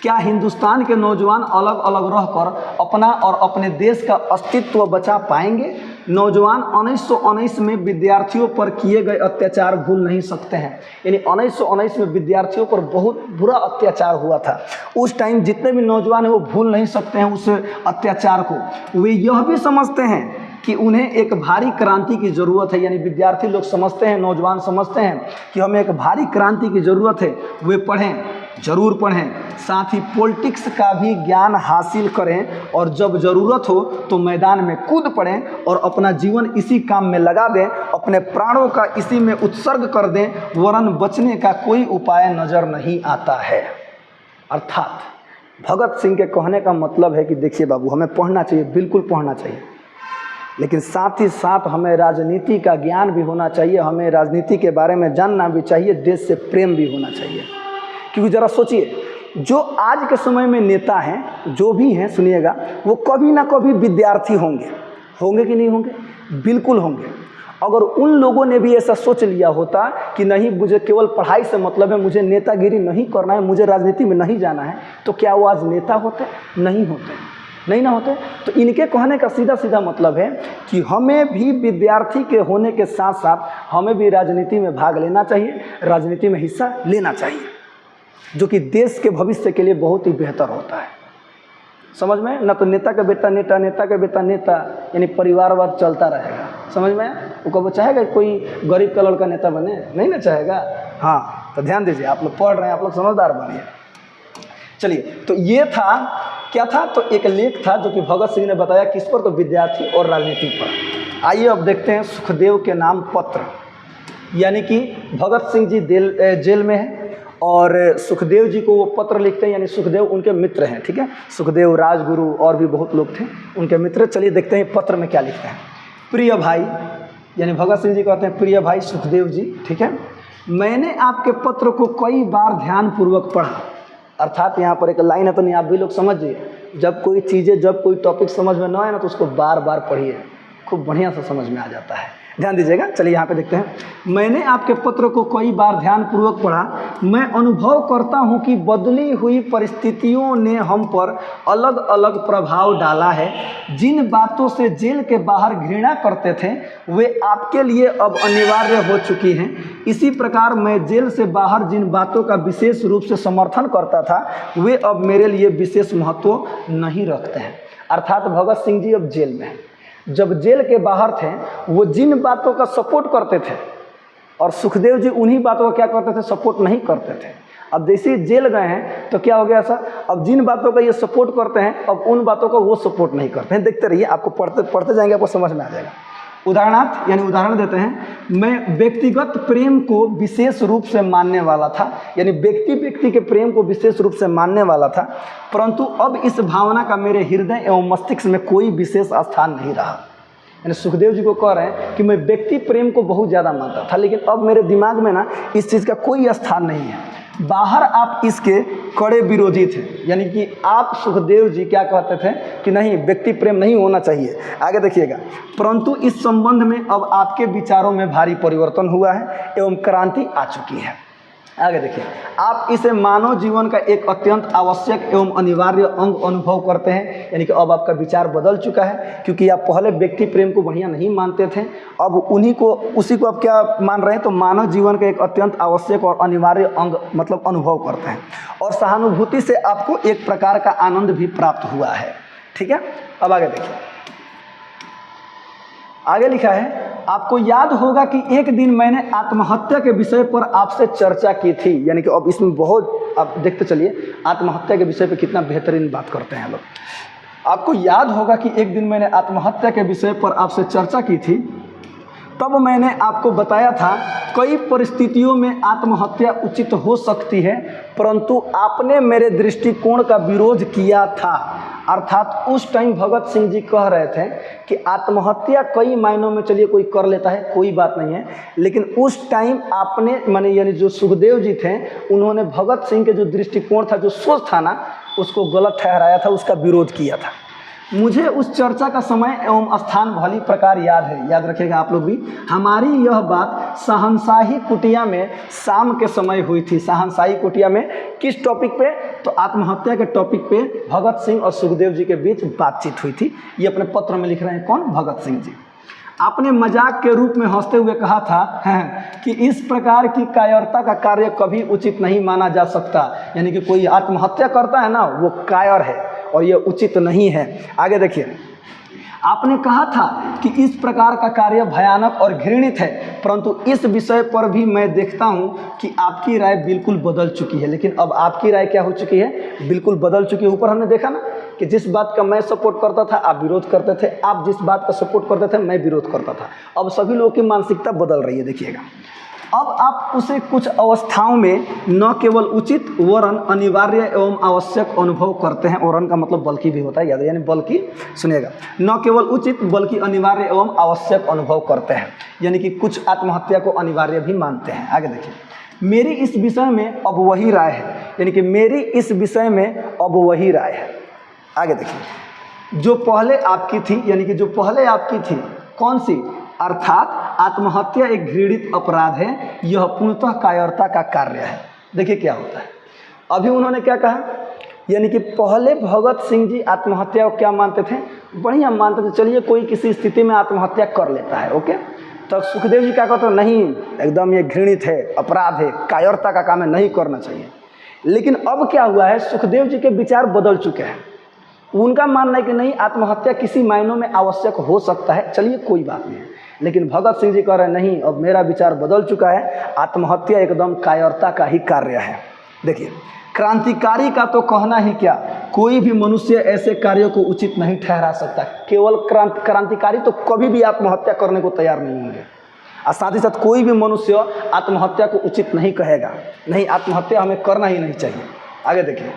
क्या हिंदुस्तान के नौजवान अलग अलग रहकर अपना और अपने देश का अस्तित्व बचा पाएंगे? नौजवान 1919 में विद्यार्थियों पर किए गए अत्याचार भूल नहीं सकते हैं। यानी 1919 में विद्यार्थियों पर बहुत बुरा अत्याचार हुआ था। उस टाइम जितने भी नौजवान हैं वो भूल नहीं सकते हैं उस अत्याचार को। वे यह भी समझते हैं कि उन्हें एक भारी क्रांति की ज़रूरत है। यानी विद्यार्थी लोग समझते हैं, नौजवान समझते हैं कि हमें एक भारी क्रांति की ज़रूरत है। वे पढ़ें, ज़रूर पढ़ें, साथ ही पॉलिटिक्स का भी ज्ञान हासिल करें, और जब ज़रूरत हो तो मैदान में कूद पड़ें और अपना जीवन इसी काम में लगा दें, अपने प्राणों का इसी में उत्सर्ग कर दें, वरन बचने का कोई उपाय नज़र नहीं आता है। अर्थात भगत सिंह के कहने का मतलब है कि देखिए बाबू, हमें पढ़ना चाहिए, बिल्कुल पढ़ना चाहिए, लेकिन साथ ही साथ हमें राजनीति का ज्ञान भी होना चाहिए, हमें राजनीति के बारे में जानना भी चाहिए, देश से प्रेम भी होना चाहिए। क्योंकि ज़रा सोचिए, जो आज के समय में नेता हैं, जो भी हैं, सुनिएगा, वो कभी ना कभी विद्यार्थी होंगे कि नहीं होंगे? बिल्कुल होंगे। अगर उन लोगों ने भी ऐसा सोच लिया होता कि नहीं, मुझे केवल पढ़ाई से मतलब है, मुझे नेतागिरी नहीं करना है, मुझे राजनीति में नहीं जाना है, तो क्या वो आज नेता होते? नहीं होते, नहीं ना होते। तो इनके कहने का सीधा सीधा मतलब है कि हमें भी विद्यार्थी के होने के साथ साथ हमें भी राजनीति में भाग लेना चाहिए, राजनीति में हिस्सा लेना चाहिए, जो कि देश के भविष्य के लिए बहुत ही बेहतर होता है। समझ में? ना तो नेता का बेटा नेता, नेता का बेटा नेता, यानी परिवारवाद चलता रहेगा। समझ में? वो कब चाहेगा कोई गरीब का लड़का नेता बने? नहीं ना चाहेगा। हाँ, तो ध्यान दीजिए, आप लोग पढ़ रहे हैं, आप लोग समझदार बनिए। चलिए, तो ये था, क्या था? तो एक लेख था जो कि भगत सिंह ने बताया, किस पर? तो विद्यार्थी और राजनीति पर। आइए अब देखते हैं सुखदेव के नाम पत्र। यानी कि भगत सिंह जी जेल में है और सुखदेव जी को वो पत्र लिखते हैं, यानी सुखदेव उनके मित्र हैं, ठीक है, सुखदेव, राजगुरु और भी बहुत लोग थे उनके मित्र। चलिए देखते हैं पत्र में क्या लिखते हैं। प्रिय भाई, यानी भगत सिंह जी कहते हैं प्रिय भाई सुखदेव जी, ठीक है, मैंने आपके पत्र को कई बार ध्यानपूर्वक पढ़ा। अर्थात यहाँ पर एक लाइन है, तो नहीं आप भी लोग समझिए, जब कोई चीज़ें, जब कोई टॉपिक समझ में ना आए ना तो उसको बार बार पढ़िए, खूब बढ़िया से समझ में आ जाता है। ध्यान दीजिएगा। चलिए यहाँ पे देखते हैं। मैंने आपके पत्र को कई बार ध्यानपूर्वक पढ़ा। मैं अनुभव करता हूँ कि बदली हुई परिस्थितियों ने हम पर अलग अलग प्रभाव डाला है। जिन बातों से जेल के बाहर घृणा करते थे वे आपके लिए अब अनिवार्य हो चुकी हैं। इसी प्रकार मैं जेल से बाहर जिन बातों का विशेष रूप से समर्थन करता था वे अब मेरे लिए विशेष महत्व नहीं रखते हैं। अर्थात भगत सिंह जी अब जेल में हैं। जब जेल के बाहर थे वो जिन बातों का सपोर्ट करते थे और सुखदेव जी उन्हीं बातों का क्या करते थे, सपोर्ट नहीं करते थे। अब जैसे ही जेल गए हैं तो क्या हो गया सर, अब जिन बातों का ये सपोर्ट करते हैं अब उन बातों का वो सपोर्ट नहीं करते हैं। देखते रहिए, आपको पढ़ते जाएंगे आपको समझ में आ जाएगा। उदाहरणार्थ यानी उदाहरण देते हैं, मैं व्यक्तिगत प्रेम को विशेष रूप से मानने वाला था, यानी व्यक्ति के प्रेम को विशेष रूप से मानने वाला था, परंतु अब इस भावना का मेरे हृदय एवं मस्तिष्क में कोई विशेष स्थान नहीं रहा। यानी सुखदेव जी को कह रहे हैं कि मैं व्यक्ति प्रेम को बहुत ज़्यादा मानता था, लेकिन अब मेरे दिमाग में ना इस चीज़ का कोई स्थान नहीं है। बाहर आप इसके कड़े विरोधी थे, यानी कि आप सुखदेव जी क्या कहते थे कि नहीं, व्यक्ति प्रेम नहीं होना चाहिए। आगे देखिएगा, परंतु इस संबंध में अब आपके विचारों में भारी परिवर्तन हुआ है एवं क्रांति आ चुकी है। आगे देखिए, आप इसे मानव जीवन का एक अत्यंत आवश्यक एवं अनिवार्य अंग अनुभव करते हैं। यानी कि अब आपका विचार बदल चुका है, क्योंकि आप पहले व्यक्ति प्रेम को बढ़िया नहीं मानते थे, अब उसी को आप क्या मान रहे हैं, तो मानव जीवन का एक अत्यंत आवश्यक और अनिवार्य अंग मतलब अनुभव करते हैं। और सहानुभूति से आपको एक प्रकार का आनंद भी प्राप्त हुआ है। ठीक है, अब आगे देखिए, आगे लिखा है, आपको याद होगा कि एक दिन मैंने आत्महत्या के विषय पर आपसे चर्चा की थी। यानी कि अब इसमें बहुत, आप देखते चलिए आत्महत्या के विषय पर कितना बेहतरीन बात करते हैं लोग। आपको याद होगा कि एक दिन मैंने आत्महत्या के विषय पर आपसे चर्चा की थी। तब मैंने आपको बताया था कई परिस्थितियों में आत्महत्या उचित हो सकती है, परंतु आपने मेरे दृष्टिकोण का विरोध किया था। अर्थात उस टाइम भगत सिंह जी कह रहे थे कि आत्महत्या कई मायनों में चलिए कोई कर लेता है, कोई बात नहीं है, लेकिन उस टाइम आपने माने यानी जो सुखदेव जी थे उन्होंने भगत सिंह के जो दृष्टिकोण था, जो सोच था ना, उसको गलत ठहराया था, उसका विरोध किया था। मुझे उस चर्चा का समय एवं स्थान भली प्रकार याद है। याद रखिएगा आप लोग भी, हमारी यह बात शहंशाही कुटिया में शाम के समय हुई थी। शहंशाही कुटिया में किस टॉपिक पे, तो आत्महत्या के टॉपिक पे भगत सिंह और सुखदेव जी के बीच बातचीत हुई थी। ये अपने पत्र में लिख रहे हैं कौन, भगत सिंह जी। आपने मजाक के रूप में हंसते हुए कहा था कि इस प्रकार की कायरता का कार्य कभी उचित नहीं माना जा सकता। यानी कि कोई आत्महत्या करता है ना, वो कायर है और ये उचित नहीं है। आगे देखिए, आपने कहा था कि इस प्रकार का कार्य भयानक और घृणित है, परंतु इस विषय पर भी मैं देखता हूँ कि आपकी राय बिल्कुल बदल चुकी है। लेकिन अब आपकी राय क्या हो चुकी है, बिल्कुल बदल चुकी है। ऊपर हमने देखा ना कि जिस बात का मैं सपोर्ट करता था आप विरोध करते थे, आप जिस बात का सपोर्ट करते थे मैं विरोध करता था। अब सभी लोगों की मानसिकता बदल रही है। देखिएगा, अब आप उसे कुछ अवस्थाओं में न केवल उचित वरन अनिवार्य एवं आवश्यक अनुभव करते हैं। वरन का मतलब बल्कि भी होता है, याद, यानी बल्कि, सुनिएगा, न केवल उचित बल्कि अनिवार्य एवं आवश्यक अनुभव करते हैं, यानी कि कुछ आत्महत्या को अनिवार्य भी मानते हैं। आगे देखिए, मेरी इस विषय में अब वही राय है, यानी कि मेरी इस विषय में अब वही राय है। आगे देखिए, जो पहले आपकी थी, यानी कि जो पहले आपकी थी, कौन सी, अर्थात आत्महत्या एक घृणित अपराध है, यह पूर्णतः कायरता का कार्य है। देखिए क्या होता है, अभी उन्होंने क्या कहा, यानी कि पहले भगत सिंह जी आत्महत्या को क्या मानते थे, बढ़िया मानते थे, चलिए कोई किसी स्थिति में आत्महत्या कर लेता है, ओके। तो सुखदेव जी क्या कहते हैं, नहीं, एकदम ये घृणित है, अपराध है, कायरता का काम है, नहीं करना चाहिए। लेकिन अब क्या हुआ है, सुखदेव जी के विचार बदल चुके हैं। उनका मानना है कि नहीं, आत्महत्या किसी मायनों में आवश्यक हो सकता है, चलिए कोई बात नहीं है। लेकिन भगत सिंह जी कह रहे हैं नहीं, अब मेरा विचार बदल चुका है, आत्महत्या एकदम कायरता का ही कार्य है। देखिए, क्रांतिकारी का तो कहना ही क्या, कोई भी मनुष्य ऐसे कार्यों को उचित नहीं ठहरा सकता। केवल क्रांतिकारी तो कभी भी आत्महत्या करने को तैयार नहीं होंगे। और साथ ही साथ कोई भी मनुष्य आत्महत्या को उचित नहीं कहेगा, नहीं आत्महत्या हमें करना ही नहीं चाहिए। आगे देखिए,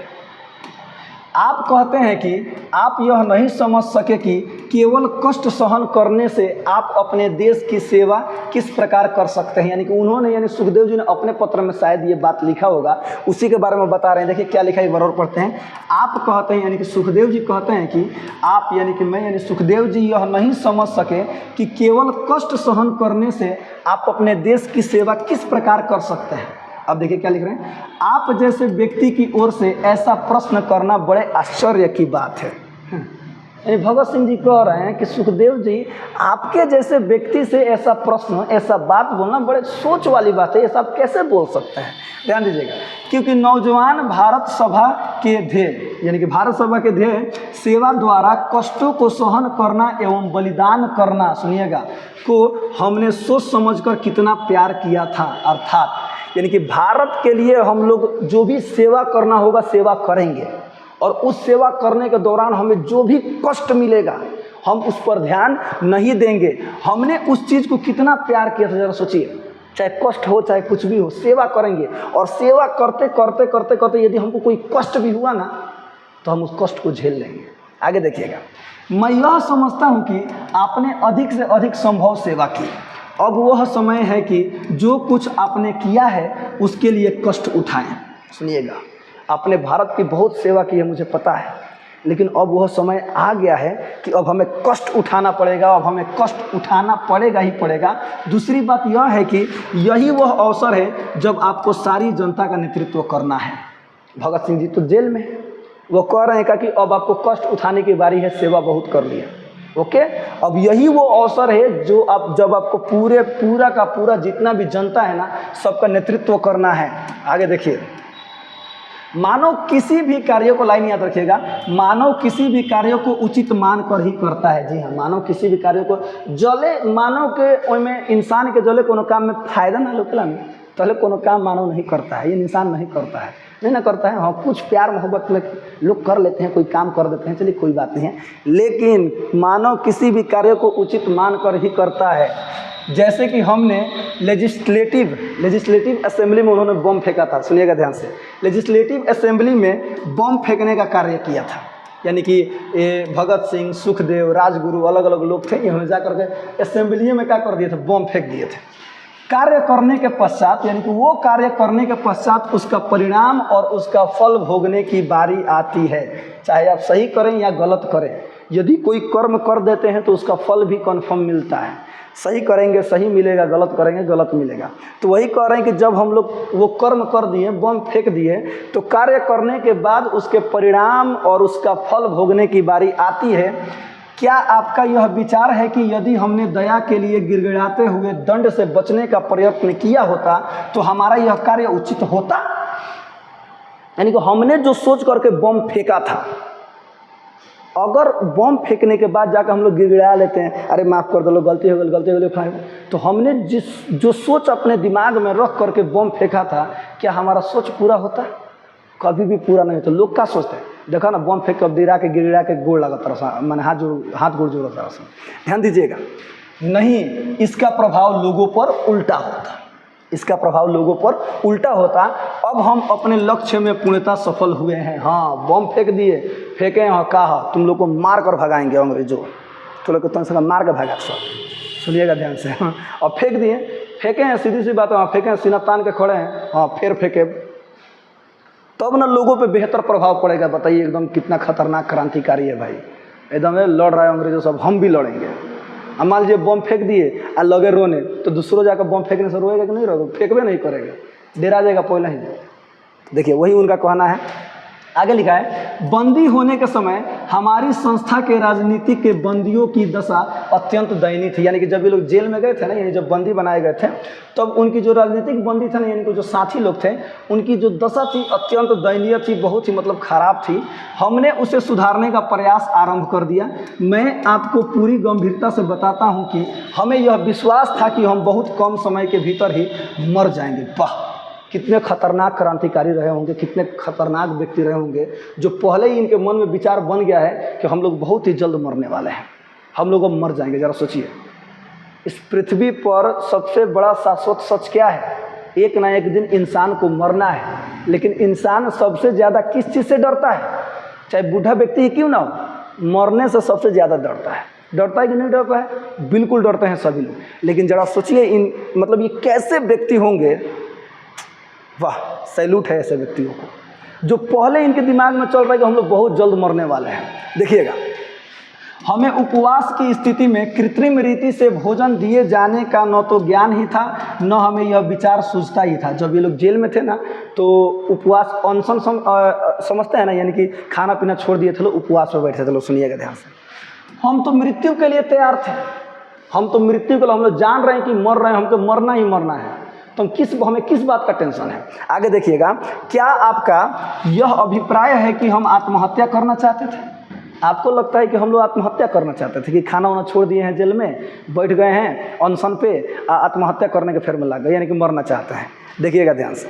आप कहते हैं कि आप यह नहीं समझ सके कि केवल कष्ट सहन करने से आप अपने देश की सेवा किस प्रकार कर सकते हैं। यानी कि उन्होंने, यानी सुखदेव जी ने अपने पत्र में शायद ये बात लिखा होगा, उसी के बारे में बता रहे हैं। देखिए क्या लिखा है, बराबर पढ़ते हैं। आप कहते हैं, यानी कि सुखदेव जी कहते हैं कि आप, यानी कि मैं, यानी सुखदेव जी यह नहीं समझ सके कि केवल कष्ट सहन करने से आप अपने देश की सेवा किस प्रकार कर सकते हैं। अब देखिए क्या लिख रहे हैं, आप जैसे व्यक्ति की ओर से ऐसा प्रश्न करना बड़े आश्चर्य की बात है। यानी भगत सिंह जी कह रहे हैं कि सुखदेव जी आपके जैसे व्यक्ति से ऐसा प्रश्न, ऐसा बात बोलना बड़े सोच वाली बात है, ऐसा आप कैसे बोल सकते हैं। ध्यान दीजिएगा, क्योंकि नौजवान भारत सभा के ध्येय, यानी कि भारत सभा के ध्येय सेवा द्वारा कष्टों को सहन करना एवं बलिदान करना, सुनिएगा, को हमने सोच समझकर कितना प्यार किया था। अर्थात यानी कि भारत के लिए हम लोग जो भी सेवा करना होगा सेवा करेंगे, और उस सेवा करने के दौरान हमें जो भी कष्ट मिलेगा हम उस पर ध्यान नहीं देंगे। हमने उस चीज़ को कितना प्यार किया था, जरा सोचिए। चाहे कष्ट हो चाहे कुछ भी हो, सेवा करेंगे, और सेवा करते करते करते करते यदि हमको कोई कष्ट भी हुआ ना तो हम उस कष्ट को झेल लेंगे। आगे देखिएगा, मैं यह समझता हूँ कि आपने अधिक से अधिक संभव सेवा की। अब वह समय है कि जो कुछ आपने किया है उसके लिए कष्ट उठाएं। सुनिएगा, आपने भारत की बहुत सेवा की है, मुझे पता है, लेकिन अब वह समय आ गया है कि अब हमें कष्ट उठाना पड़ेगा, अब हमें कष्ट उठाना पड़ेगा ही पड़ेगा। दूसरी बात यह है कि यही वह अवसर है जब आपको सारी जनता का नेतृत्व करना है। भगत सिंह जी तो जेल में, वो कह रहे हैं कि अब आपको कष्ट उठाने की बारी है, सेवा बहुत कर लिया, ओके। अब यही वो अवसर है जो आप, जब आपको पूरा का पूरा जितना भी जनता है ना, सबका नेतृत्व करना है। आगे देखिए, मानव किसी भी कार्य को, लाइन याद रखिएगा, मानव किसी भी कार्य को उचित मानकर ही करता है। जी हाँ, मानव किसी भी कार्य को जले, मानव के में इंसान के जले कोनो काम में फायदा ना लोकला में तले कोनो काम मानव नहीं करता है, ये इंसान नहीं करता है, नहीं ना करता है। हाँ, कुछ प्यार मोहब्बत में लोग कर लेते हैं, कोई काम कर देते हैं, चलिए कोई बात नहीं है, लेकिन मानव किसी भी कार्य को उचित मानकर ही करता है। जैसे कि हमने लेजिस्लेटिव असेंबली में उन्होंने बम फेंका था, सुनिएगा ध्यान से, लेजिस्लेटिव असेंबली में बम फेंकने का कार्य किया था। यानी कि भगत सिंह, सुखदेव, राजगुरु, अलग अलग लोग थे, इन्होंने जा करके असेंबली में क्या कर दिए थे, बम फेंक दिए थे। कार्य करने के पश्चात, यानी कि वो कार्य करने के पश्चात उसका परिणाम और उसका फल भोगने की बारी आती है। चाहे आप सही करें या गलत करें, यदि कोई कर्म कर देते हैं तो उसका फल भी कन्फर्म मिलता है। सही करेंगे सही मिलेगा, गलत करेंगे गलत मिलेगा। तो वही कह रहे हैं कि जब हम लोग वो कर्म कर दिए, बम फेंक दिए, तो कार्य करने के बाद उसके परिणाम और उसका फल भोगने की बारी आती है। क्या आपका यह विचार है कि यदि हमने दया के लिए गिड़गिड़ाते हुए दंड से बचने का प्रयत्न किया होता तो हमारा यह कार्य उचित होता? यानी कि हमने जो सोच करके बम फेंका था, अगर बम फेंकने के बाद जाकर हम लोग गिड़गिड़ा लेते हैं, अरे माफ़ कर दो, लो गलती हो गई, तो हमने जो सोच अपने दिमाग में रख करके बम फेंका था, क्या हमारा सोच पूरा होता? कभी भी पूरा नहीं होता। लोग क्या सोचते हैं, देखा ना, बम फेंक कर गिरा के गोड़ लगा तरह, मैंने हाथ गोड़ जोड़ा तरह। ध्यान दीजिएगा, नहीं, इसका प्रभाव लोगों पर उल्टा होता, इसका प्रभाव लोगों पर उल्टा होता। अब हम अपने लक्ष्य में पूर्णतः सफल हुए हैं। हाँ, बम फेंक दिए, फेंके हैं, कहा तुम लोग को मार कर भगाएंगे अंग्रेजों, तो लोग को तुम से मार कर भगा सब। सुनिएगा ध्यान से, और फेंक दिए, फेंके हैं, सीधी सी बात है, वहाँ फेंके हैं, सीना तान के खड़े हैं, हाँ फिर फेंके, तब ना लोगों पे बेहतर प्रभाव पड़ेगा। बताइए, एकदम कितना खतरनाक क्रांतिकारी है भाई, एकदम लड़ रहा है अंग्रेजों सब, हम भी लड़ेंगे। अब मान लीजिए बम फेंक दिए और लगे रोने, तो दूसरों जाकर बम फेंकने से रोएगा कि नहीं रोएगा? फेंकबे नहीं करेगा, डेरा जाएगा पहले ही। देखिए, वही उनका कहना है। आगे लिखा है, बंदी होने के समय हमारी संस्था के राजनीतिक के बंदियों की दशा अत्यंत दयनीय थी। यानी कि जब ये लोग जेल में गए थे ना, यानी जब बंदी बनाए गए थे, तब उनकी जो राजनीतिक बंदी थे ना, यानी कि जो साथी लोग थे, उनकी जो दशा थी अत्यंत दयनीय थी, बहुत ही मतलब खराब थी। हमने उसे सुधारने का प्रयास आरंभ कर दिया। मैं आपको पूरी गंभीरता से बताता हूँ कि हमें यह विश्वास था कि हम बहुत कम समय के भीतर ही मर जाएंगे। वाह, कितने खतरनाक क्रांतिकारी रहे होंगे, कितने खतरनाक व्यक्ति रहे होंगे, जो पहले ही इनके मन में विचार बन गया है कि हम लोग बहुत ही जल्द मरने वाले हैं, हम लोग अब मर जाएंगे। जरा सोचिए, इस पृथ्वी पर सबसे बड़ा शाश्वत सच क्या है? एक ना एक दिन इंसान को मरना है। लेकिन इंसान सबसे ज़्यादा किस चीज़ से डरता है? चाहे बूढ़ा व्यक्ति ही क्यों ना हो, मरने से सबसे ज़्यादा डरता है। डरता है कि नहीं डरता है? बिल्कुल डरते हैं सभी लोग। लेकिन ज़रा सोचिए इन मतलब ये कैसे व्यक्ति होंगे, वाह सैल्यूट है ऐसे व्यक्तियों को, जो पहले इनके दिमाग में चल रहा है कि हम लोग बहुत जल्द मरने वाले हैं। देखिएगा, हमें उपवास की स्थिति में कृत्रिम रीति से भोजन दिए जाने का न तो ज्ञान ही था, न हमें यह विचार सूझता ही था। जब ये लोग जेल में थे ना, तो उपवास अनशन समझते हैं ना, यानी कि खाना पीना छोड़ दिए थे लोग, उपवास में बैठे थे लोग। सुनिएगा ध्यान से, हम तो मृत्यु के लिए तैयार थे, हम तो मृत्यु के लिए, हम लोग जान रहे हैं कि मर रहे हैं, हमको मरना ही मरना है, तो हमें किस बात का टेंशन है? आगे देखिएगा, क्या आपका यह अभिप्राय है कि हम आत्महत्या करना चाहते थे? आपको लगता है कि हम लोग आत्महत्या करना चाहते थे कि खाना वाना छोड़ दिए हैं, जेल में बैठ गए हैं अनशन पे, आत्महत्या करने के फेर में लग गए, यानी कि मरना चाहते हैं? देखिएगा ध्यान से,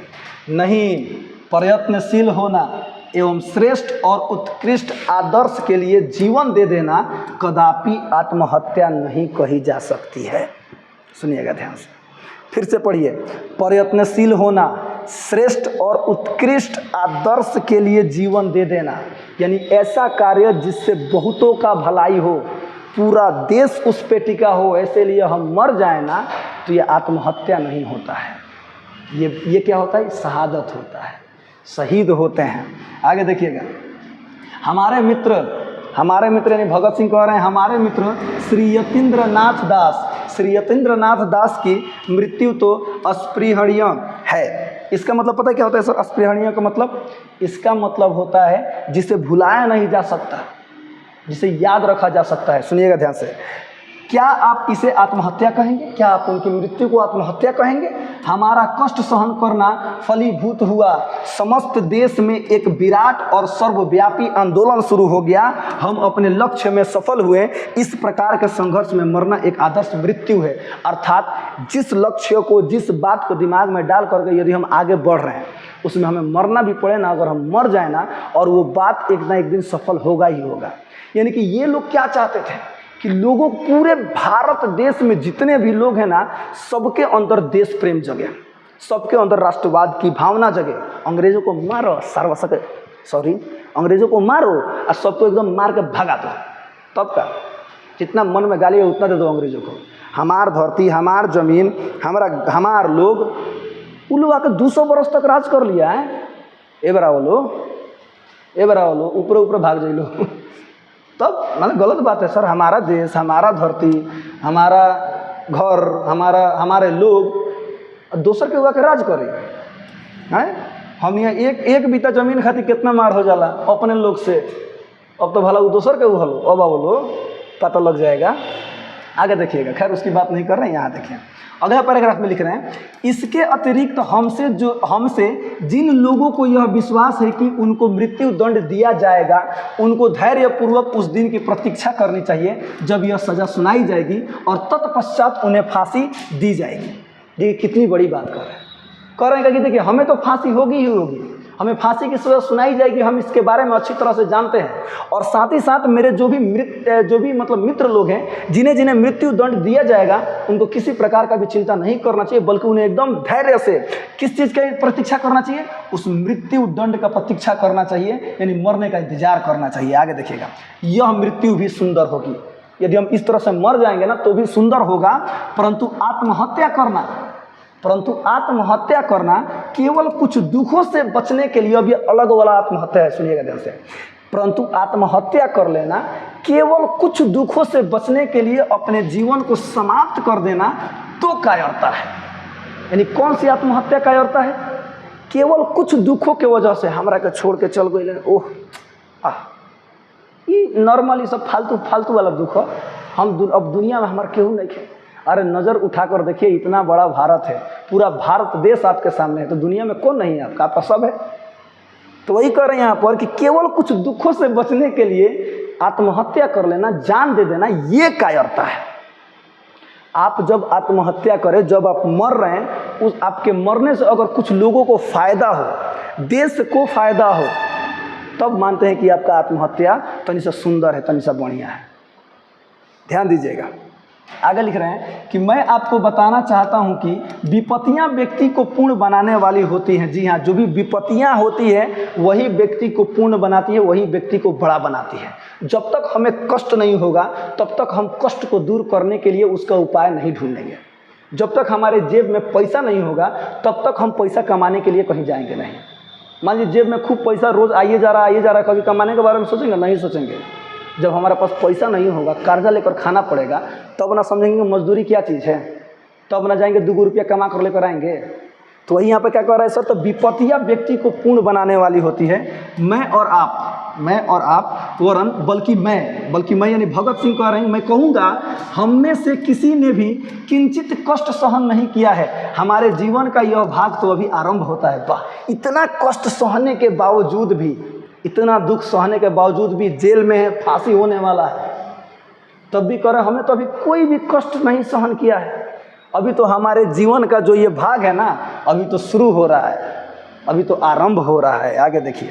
नहीं, प्रयत्नशील होना एवं श्रेष्ठ और उत्कृष्ट आदर्श के लिए जीवन दे देना कदापि आत्महत्या नहीं कही जा सकती है। सुनिएगा ध्यान से, फिर से पढ़िए, प्रयत्नशील होना, श्रेष्ठ और उत्कृष्ट आदर्श के लिए जीवन दे देना, यानी ऐसा कार्य जिससे बहुतों का भलाई हो, पूरा देश उस पे टिका हो, ऐसे लिए हम मर जाए ना, तो ये आत्महत्या नहीं होता है, ये क्या होता है? शहादत होता है, शहीद होते हैं। आगे देखिएगा, हमारे मित्र यानी भगत सिंह कह रहे हैं, हमारे मित्र श्री यतीन्द्रनाथ दास की मृत्यु तो अस्पृहणीय है। इसका मतलब पता है क्या होता है सर? अस्पृहणीय का मतलब, इसका मतलब होता है जिसे भुलाया नहीं जा सकता, जिसे याद रखा जा सकता है। सुनिएगा ध्यान से, क्या आप इसे आत्महत्या कहेंगे? क्या आप उनकी मृत्यु को आत्महत्या कहेंगे? हमारा कष्ट सहन करना फलीभूत हुआ, समस्त देश में एक विराट और सर्वव्यापी आंदोलन शुरू हो गया, हम अपने लक्ष्य में सफल हुए। इस प्रकार के संघर्ष में मरना एक आदर्श मृत्यु है। अर्थात जिस लक्ष्य को, जिस बात को दिमाग में डाल करके यदि हम आगे बढ़ रहे हैं, उसमें हमें मरना भी पड़े ना, अगर हम मर जाए ना, और वो बात एक ना एक दिन सफल होगा ही होगा। यानी कि ये लोग क्या चाहते थे कि लोगों, पूरे भारत देश में जितने भी लोग हैं ना, सबके अंदर देश प्रेम जगे, सबके अंदर राष्ट्रवाद की भावना जगे। अंग्रेजों को मारो, अंग्रेजों को मारो और सबको एकदम मार के भगा दो, तब का जितना मन में गाली है उतना दे दो अंग्रेजों को। हमार धरती, हमार जमीन, हमार लोग, उन लोग आकर 200 बरस तक राज कर लिया है। ए बरा वालो ऊपर ऊपर भाग जाइए लो तब मतलब गलत बात है सर। हमारा देश, हमारा धरती, हमारा घर, हमारे लोग दूसर के हुआ के राज करे हैं। हम यहाँ एक बीता जमीन खातिर कितना मार हो जाला अपने लोग से, अब तो भला वो दूसर के हलो, अब बोलो पता लग जाएगा। आगे देखिएगा, खैर उसकी बात नहीं कर रहे हैं। यहाँ देखिए अगला पैराग्राफ में लिख रहे हैं, इसके अतिरिक्त हमसे जिन लोगों को यह विश्वास है कि उनको मृत्यु दंड दिया जाएगा, उनको धैर्यपूर्वक उस दिन की प्रतीक्षा करनी चाहिए जब यह सज़ा सुनाई जाएगी और तत्पश्चात उन्हें फांसी दी जाएगी। देखिए कितनी बड़ी बात कर रहे हैं कि देखिए हमें तो फांसी होगी ही होगी, हमें फांसी की सज़ा सुनाई जाएगी, हम इसके बारे में अच्छी तरह से जानते हैं। और साथ ही साथ मेरे जो भी मित्र लोग हैं, जिन्हें जिन्हें मृत्यु दंड दिया जाएगा, उनको किसी प्रकार का भी चिंता नहीं करना चाहिए, बल्कि उन्हें एकदम धैर्य से किस चीज़ की प्रतीक्षा करना चाहिए? उस मृत्यु दंड का प्रतीक्षा करना चाहिए, यानी मरने का इंतजार करना चाहिए। आगे देखिएगा, यह मृत्यु भी सुंदर होगी। यदि हम इस तरह से मर जाएंगे ना तो भी सुंदर होगा, परंतु आत्महत्या करना केवल कुछ दुखों से बचने के लिए, अभी अलग वाला आत्महत्या है, सुनिएगा ध्यान से। परंतु आत्महत्या कर लेना केवल कुछ दुखों से बचने के लिए, अपने जीवन को समाप्त कर देना तो कायरता है। यानी कौन सी आत्महत्या कायरता है? केवल कुछ दुखों के वजह से हमरा के छोड़ के चल गए, ओह ये नॉर्मली सब फालतू वाला दुख है। हम अब दुनिया में हमारे केहू नहीं है। अरे नज़र उठाकर देखिए, इतना बड़ा भारत है, पूरा भारत देश आपके सामने है, तो दुनिया में कौन नहीं है? आपका सब है। तो वही कह रहे हैं यहाँ पर कि केवल कुछ दुखों से बचने के लिए आत्महत्या कर लेना, जान दे देना, ये कायरता है। आप जब आत्महत्या करें, जब आप मर रहे हैं, उस आपके मरने से अगर कुछ लोगों को फ़ायदा हो, देश को फ़ायदा हो, तब मानते हैं कि आपका आत्महत्या तनी सा सुंदर है, तनी सा बढ़िया है। ध्यान दीजिएगा, आगे लिख रहे हैं कि मैं आपको बताना चाहता हूं कि विपत्तियां व्यक्ति को पूर्ण बनाने वाली होती हैं। जी हाँ, जो भी विपत्तियां होती है वही व्यक्ति को पूर्ण बनाती है, वही व्यक्ति को बड़ा बनाती है। जब तक हमें कष्ट नहीं होगा तब तक हम कष्ट को दूर करने के लिए उसका उपाय नहीं ढूंढेंगे। जब तक हमारे जेब में पैसा नहीं होगा तब तक हम पैसा कमाने के लिए कहीं जाएंगे नहीं। मान लीजिए जेब में खूब पैसा रोज आइए जा रहा है, कभी कमाने के बारे में सोचेंगे? नहीं सोचेंगे। जब हमारे पास पैसा नहीं होगा, कर्जा लेकर खाना पड़ेगा, तब ना समझेंगे मजदूरी क्या चीज़ है, तब ना जाएंगे 2 रुपया कमा कर लेकर आएंगे। तो वही यहाँ पे क्या कह रहा है सर, तो विपत्तियाँ व्यक्ति को पूर्ण बनाने वाली होती है। मैं और आप वरन बल्कि मैं यानी भगत सिंह कह रहे हैं, मैं कहूँगा हम में से किसी ने भी किंचित कष्ट सहन नहीं किया है। हमारे जीवन का यह भाग तो अभी आरंभ होता है। वाह, इतना कष्ट सहने के बावजूद भी, इतना दुख सहने के बावजूद भी जेल में है, फांसी होने वाला है, तब भी कह रहे हमने तो अभी कोई भी कष्ट नहीं सहन किया है। अभी तो हमारे जीवन का जो ये भाग है ना, अभी तो शुरू हो रहा है, अभी तो आरंभ हो रहा है। आगे देखिए,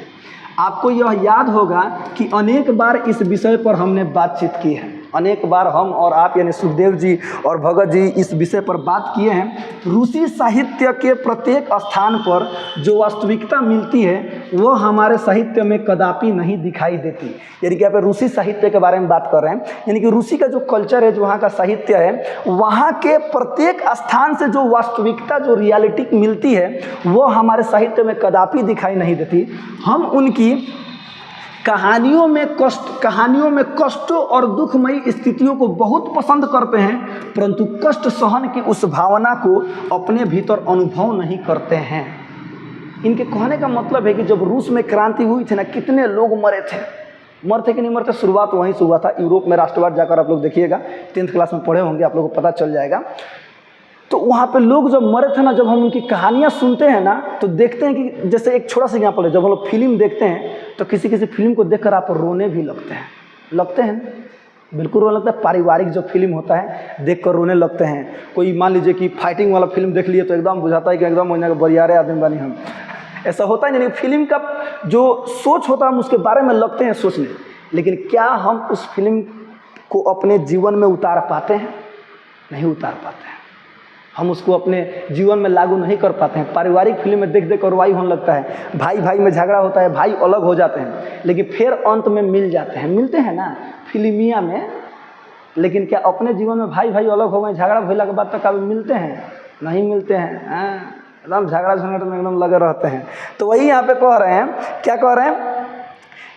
आपको यह याद होगा कि अनेक बार इस विषय पर हमने बातचीत की है। अनेक बार हम और आप यानी सुखदेव जी और भगत जी इस विषय पर बात किए हैं। रूसी साहित्य के प्रत्येक स्थान पर जो वास्तविकता मिलती है वो हमारे साहित्य में कदापि नहीं दिखाई देती। यानी कि यहाँ पे रूसी साहित्य के बारे में बात कर रहे हैं, यानी कि रूसी का जो कल्चर है, जो वहाँ का साहित्य है, वहाँ के प्रत्येक स्थान से जो वास्तविकता, जो रियलिटी मिलती है वो हमारे साहित्य में कदापि दिखाई नहीं देती। हम उनकी कहानियों में कष्टों और दुखमयी स्थितियों को बहुत पसंद करते हैं, परंतु कष्ट सहन की उस भावना को अपने भीतर अनुभव नहीं करते हैं। इनके कहने का मतलब है कि जब रूस में क्रांति हुई थी ना, कितने लोग मरते कि नहीं मरते, शुरुआत वहीं से हुआ था। यूरोप में राष्ट्रवाद जाकर आप लोग देखिएगा, 10th क्लास में पढ़े होंगे, आप लोगों को पता चल जाएगा। तो वहाँ पे लोग जब मरे थे ना, जब हम उनकी कहानियाँ सुनते हैं ना, तो देखते हैं कि जैसे एक छोटा सा एग्जाम्पल है, जब हम लोग फिल्म देखते हैं तो किसी फिल्म को देखकर आप रोने भी लगते हैं, बिल्कुल रोने लगता है। पारिवारिक जो फिल्म होता है देखकर रोने लगते हैं। कोई मान लीजिए कि फाइटिंग वाला फिल्म देख लिए तो एकदम बुझाता है कि एकदम महीना के बरियारे आदमी बनी हम, ऐसा होता है। यानी फिल्म का जो सोच होता है हम उसके बारे में लगते हैं सोचने, लेकिन क्या हम उस फिल्म को अपने जीवन में उतार पाते हैं? नहीं उतार पाते हैं। हम उसको अपने जीवन में लागू नहीं कर पाते हैं। पारिवारिक फिल्म में देख कर वाई होने लगता है, भाई भाई में झगड़ा होता है, भाई अलग हो जाते हैं, लेकिन फिर अंत में मिलते हैं ना फिल्मिया में। लेकिन क्या अपने जीवन में भाई भाई अलग हो गए, झगड़ा भइला के बाद तक कभी मिलते हैं? नहीं मिलते हैं। एकदम झगड़ा झंझट में एकदम लगे रहते हैं। तो वही यहाँ पे कह रहे हैं, क्या कह रहे हैं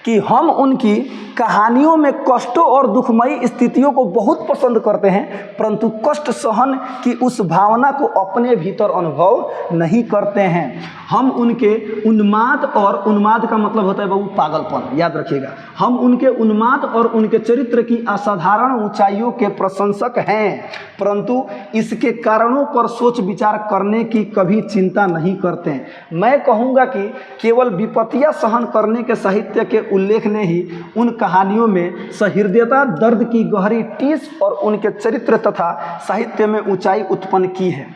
कि हम उनकी कहानियों में कष्टों और दुखमयी स्थितियों को बहुत पसंद करते हैं, परंतु कष्ट सहन की उस भावना को अपने भीतर अनुभव नहीं करते हैं। हम उनके उन्माद, और उन्माद का मतलब होता है बाबू पागलपन, याद रखिएगा। हम उनके उन्माद और उनके चरित्र की असाधारण ऊंचाइयों के प्रशंसक हैं, परंतु इसके कारणों पर सोच विचार करने की कभी चिंता नहीं करते हैं। मैं कहूँगा कि केवल विपत्तियां सहन करने के साहित्य के उल्लेख ने ही उन कहानियों में सहृदयता, दर्द की गहरी टीस और उनके चरित्र तथा साहित्य में ऊंचाई उत्पन्न की है।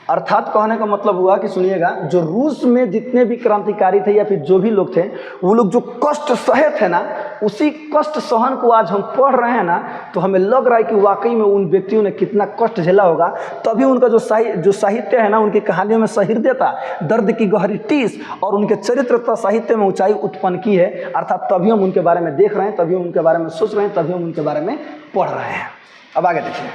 अर्थात कहने का मतलब हुआ कि सुनिएगा, जो रूस में जितने भी क्रांतिकारी थे या फिर जो भी लोग थे, वो लोग जो कष्ट सहे थे ना, उसी कष्ट सहन को आज हम पढ़ रहे हैं ना, तो हमें लग रहा है कि वाकई में उन व्यक्तियों ने कितना कष्ट झेला होगा। तभी उनका जो साहित्य है ना, उनकी कहानियों में सहृदयता, दर्द की गहरी टीस और उनके चरित्र तथा साहित्य में ऊंचाई उत्पन्न की है। अर्थात तभी हम उनके बारे में देख रहे हैं, तभी हम उनके बारे में सोच रहे हैं, तभी हम उनके बारे में पढ़ रहे हैं। अब आगे देखिए,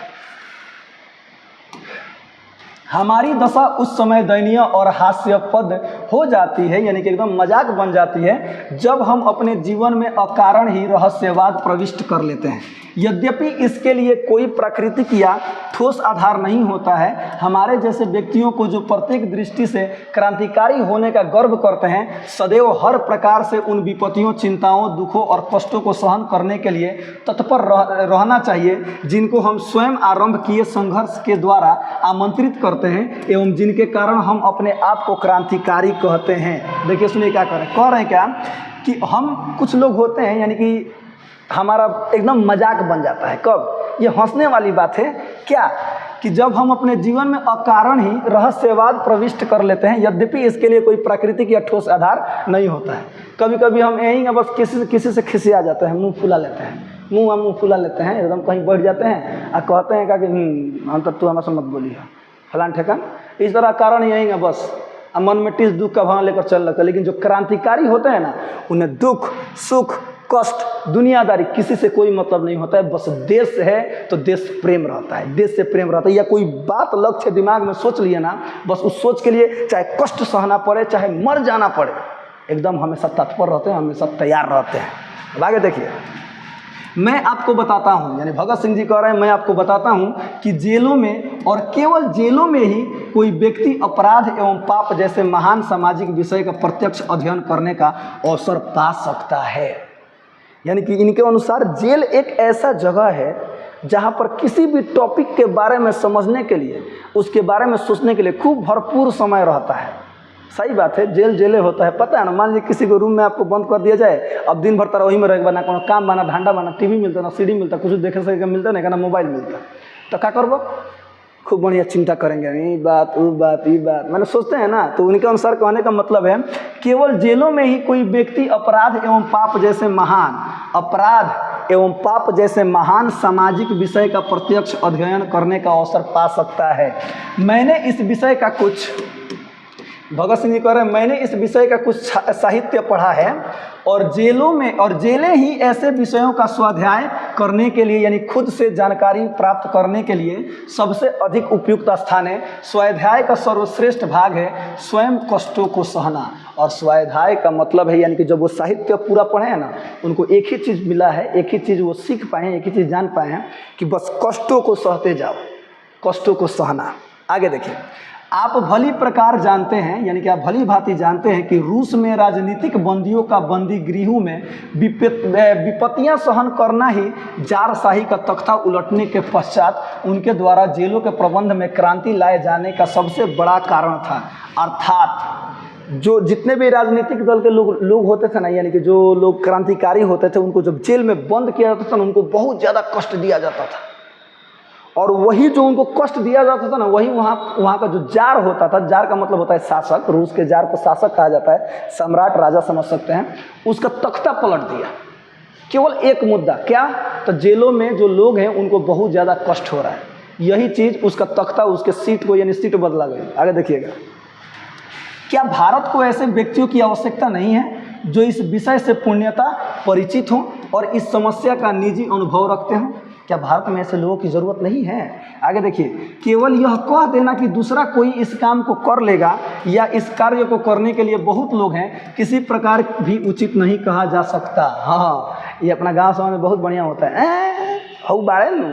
हमारी दशा उस समय दयनीय और हास्यास्पद हो जाती है, यानी कि एकदम मजाक बन जाती है, जब हम अपने जीवन में अकारण ही रहस्यवाद प्रविष्ट कर लेते हैं। यद्यपि इसके लिए कोई प्राकृतिक या ठोस आधार नहीं होता है। हमारे जैसे व्यक्तियों को जो प्रत्येक दृष्टि से क्रांतिकारी होने का गर्व करते हैं, सदैव हर प्रकार से उन विपत्तियों, चिंताओं, दुखों और कष्टों को सहन करने के लिए तत्पर रहना चाहिए, जिनको हम स्वयं आरंभ किए संघर्ष के द्वारा आमंत्रित करते हैं एवं जिनके कारण हम अपने आप को क्रांतिकारी कहते हैं। देखिए सुनिए क्या कह रहे हैं क्या, कि हम कुछ लोग होते हैं, यानी कि हमारा एकदम मजाक बन जाता है। कब? ये हंसने वाली बात है क्या, कि जब हम अपने जीवन में अकारण ही रहस्यवाद प्रविष्ट कर लेते हैं, यद्यपि इसके लिए कोई प्राकृतिक या ठोस आधार नहीं होता है। कभी कभी हम यहीं बस किसी से खिसिया जाते हैं, मुंह फुला लेते हैं, मुँह फुला लेते हैं, एकदम कहीं बैठ जाते हैं और कहते हैं कि हम तो तू हमारे से मत बोली है फलान ठेकान। इस तरह कारण यही है, बस मन में टिस दुख का भाव लेकर चल रहा है। लेकिन जो क्रांतिकारी होते हैं ना, उन्हें दुख सुख कष्ट दुनियादारी किसी से कोई मतलब नहीं होता है। बस देश है तो देश प्रेम रहता है, देश से प्रेम रहता है। या कोई बात लक्ष्य दिमाग में सोच लिया ना, बस उस सोच के लिए चाहे कष्ट सहना पड़े चाहे मर जाना पड़े, एकदम हमेशा तत्पर रहते हैं, हमेशा तैयार रहते हैं। अब आगे देखिए, मैं आपको बताता हूँ, यानी भगत सिंह जी कह रहे हैं मैं आपको बताता हूँ कि जेलों में और केवल जेलों में ही कोई व्यक्ति अपराध एवं पाप जैसे महान सामाजिक विषय का प्रत्यक्ष अध्ययन करने का अवसर पा सकता है। यानी कि इनके अनुसार जेल एक ऐसा जगह है जहाँ पर किसी भी टॉपिक के बारे में समझने के लिए, उसके बारे में सोचने के लिए खूब भरपूर समय रहता है। सही बात है, जेल जेले होता है, पता है ना। मान लीजिए किसी को रूम में आपको बंद कर दिया जाए, अब दिन भर तरह वही में रहेगा, ना कोनो काम बना धंधा बना, टीवी मिलता ना सीडी मिलता, कुछ देखे सके मिलता नहीं, ना मोबाइल मिलता, तो क्या करबो? खूब बढ़िया चिंता करेंगे, ये बात वो बात ये बात, मैंने सोचते हैं ना। तो उनके अनुसार कहने का मतलब है केवल जेलों में ही कोई व्यक्ति अपराध एवं पाप जैसे महान सामाजिक विषय का प्रत्यक्ष अध्ययन करने का अवसर पा सकता है। मैंने इस विषय का कुछ, भगत सिंह जी कह रहे हैं मैंने इस विषय का कुछ साहित्य पढ़ा है और जेलें ही ऐसे विषयों का स्वाध्याय करने के लिए, यानी खुद से जानकारी प्राप्त करने के लिए सबसे अधिक उपयुक्त स्थान है। स्वाध्याय का सर्वश्रेष्ठ भाग है स्वयं कष्टों को सहना। और स्वाध्याय का मतलब है, यानी कि जब वो साहित्य पूरा पढ़े हैं ना, उनको एक ही चीज़ मिला है, एक ही चीज़ वो सीख पाए हैं, एक ही चीज़ जान पाए हैं कि बस कष्टों को सहते जाओ, कष्टों को सहना। आगे देखिए, आप भली प्रकार जानते हैं, यानी कि आप भली भांति जानते हैं कि रूस में राजनीतिक बंदियों का बंदी गृहों में विपत्तियां सहन करना ही जारशाही का तख्ता उलटने के पश्चात उनके द्वारा जेलों के प्रबंध में क्रांति लाए जाने का सबसे बड़ा कारण था। अर्थात जो जितने भी राजनीतिक दल के लोग होते थे ना, यानी कि जो लोग क्रांतिकारी होते थे, उनको जब जेल में बंद किया जाता था ना, उनको बहुत ज़्यादा कष्ट दिया जाता था। और वही जो उनको कष्ट दिया जाता था ना, वही वहाँ का जो जार होता था, जार का मतलब होता है शासक, रूस के जार को शासक कहा जाता है, सम्राट राजा समझ सकते हैं, उसका तख्ता पलट दिया। केवल एक मुद्दा, क्या? तो जेलों में जो लोग हैं उनको बहुत ज़्यादा कष्ट हो रहा है, यही चीज़ उसका तख्ता, उसके सीट को, यानी सीट बदला गई। आगे देखिएगा, क्या भारत को ऐसे व्यक्तियों की आवश्यकता नहीं है जो इस विषय से पूर्णतः परिचित हों और इस समस्या का निजी अनुभव रखते हों? क्या भारत में ऐसे लोगों की ज़रूरत नहीं है? आगे देखिए, केवल यह कह देना कि दूसरा कोई इस काम को कर लेगा या इस कार्य को करने के लिए बहुत लोग हैं, किसी प्रकार भी उचित नहीं कहा जा सकता। हाँ, ये अपना गांव समाज में बहुत बढ़िया होता है। हऊ बाड़े नू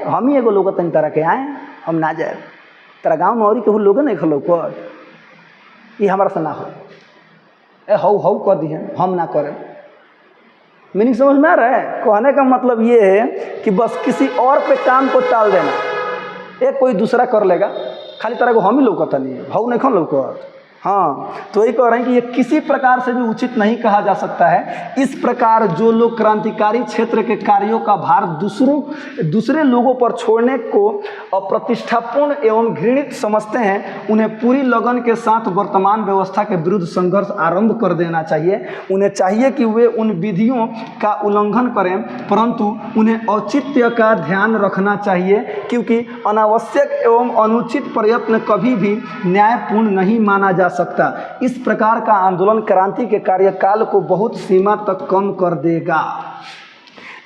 हम ही एगो लोग तन तरह के आए, हम ना जाए, तेरा गाँव में और केहू लोग नहीं खलो कर, ये हमारा से ना हो, हऊ हऊ कह दिए, हम ना करें। मीनिंग समझ में आ रहा है? कहने का मतलब ये है कि बस किसी और पे काम को टाल देना, एक कोई दूसरा कर लेगा, खाली तरह को हम ही लौकता नहीं है, हऊ नहीं खन लौकत। हाँ, तो यही कह रहे हैं कि ये किसी प्रकार से भी उचित नहीं कहा जा सकता है। इस प्रकार जो लोग क्रांतिकारी क्षेत्र के कार्यों का भार दूसरे लोगों पर छोड़ने को अप्रतिष्ठापूर्ण एवं घृणित समझते हैं, उन्हें पूरी लगन के साथ वर्तमान व्यवस्था के विरुद्ध संघर्ष आरंभ कर देना चाहिए। उन्हें चाहिए कि वे उन विधियों का उल्लंघन करें, परंतु उन्हें औचित्य का ध्यान रखना चाहिए, क्योंकि अनावश्यक एवं अनुचित प्रयत्न कभी भी न्यायपूर्ण नहीं माना जा सकता। इस प्रकार का आंदोलन क्रांति के कार्यकाल को बहुत सीमा तक कम कर देगा।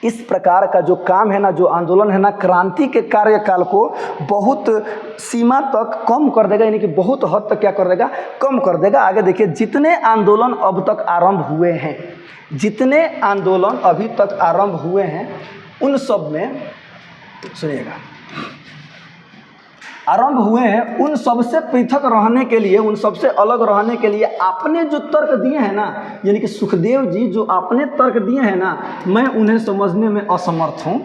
इस प्रकार का जो काम है ना, जो आंदोलन है ना, क्रांति के कार्यकाल को बहुत सीमा तक कम कर देगा, यानी कि बहुत हद तक क्या कर देगा? कम कर देगा। आगे देखिए, जितने आंदोलन अब तक आरंभ हुए हैं, जितने आंदोलन अभी तक आरंभ हुए हैं, उन सब में सुनिएगा, आरंभ हुए हैं, उन सबसे पृथक रहने के लिए, उन सबसे अलग रहने के लिए आपने जो तर्क दिए हैं ना, यानी कि सुखदेव जी जो आपने तर्क दिए हैं ना, मैं उन्हें समझने में असमर्थ हूँ।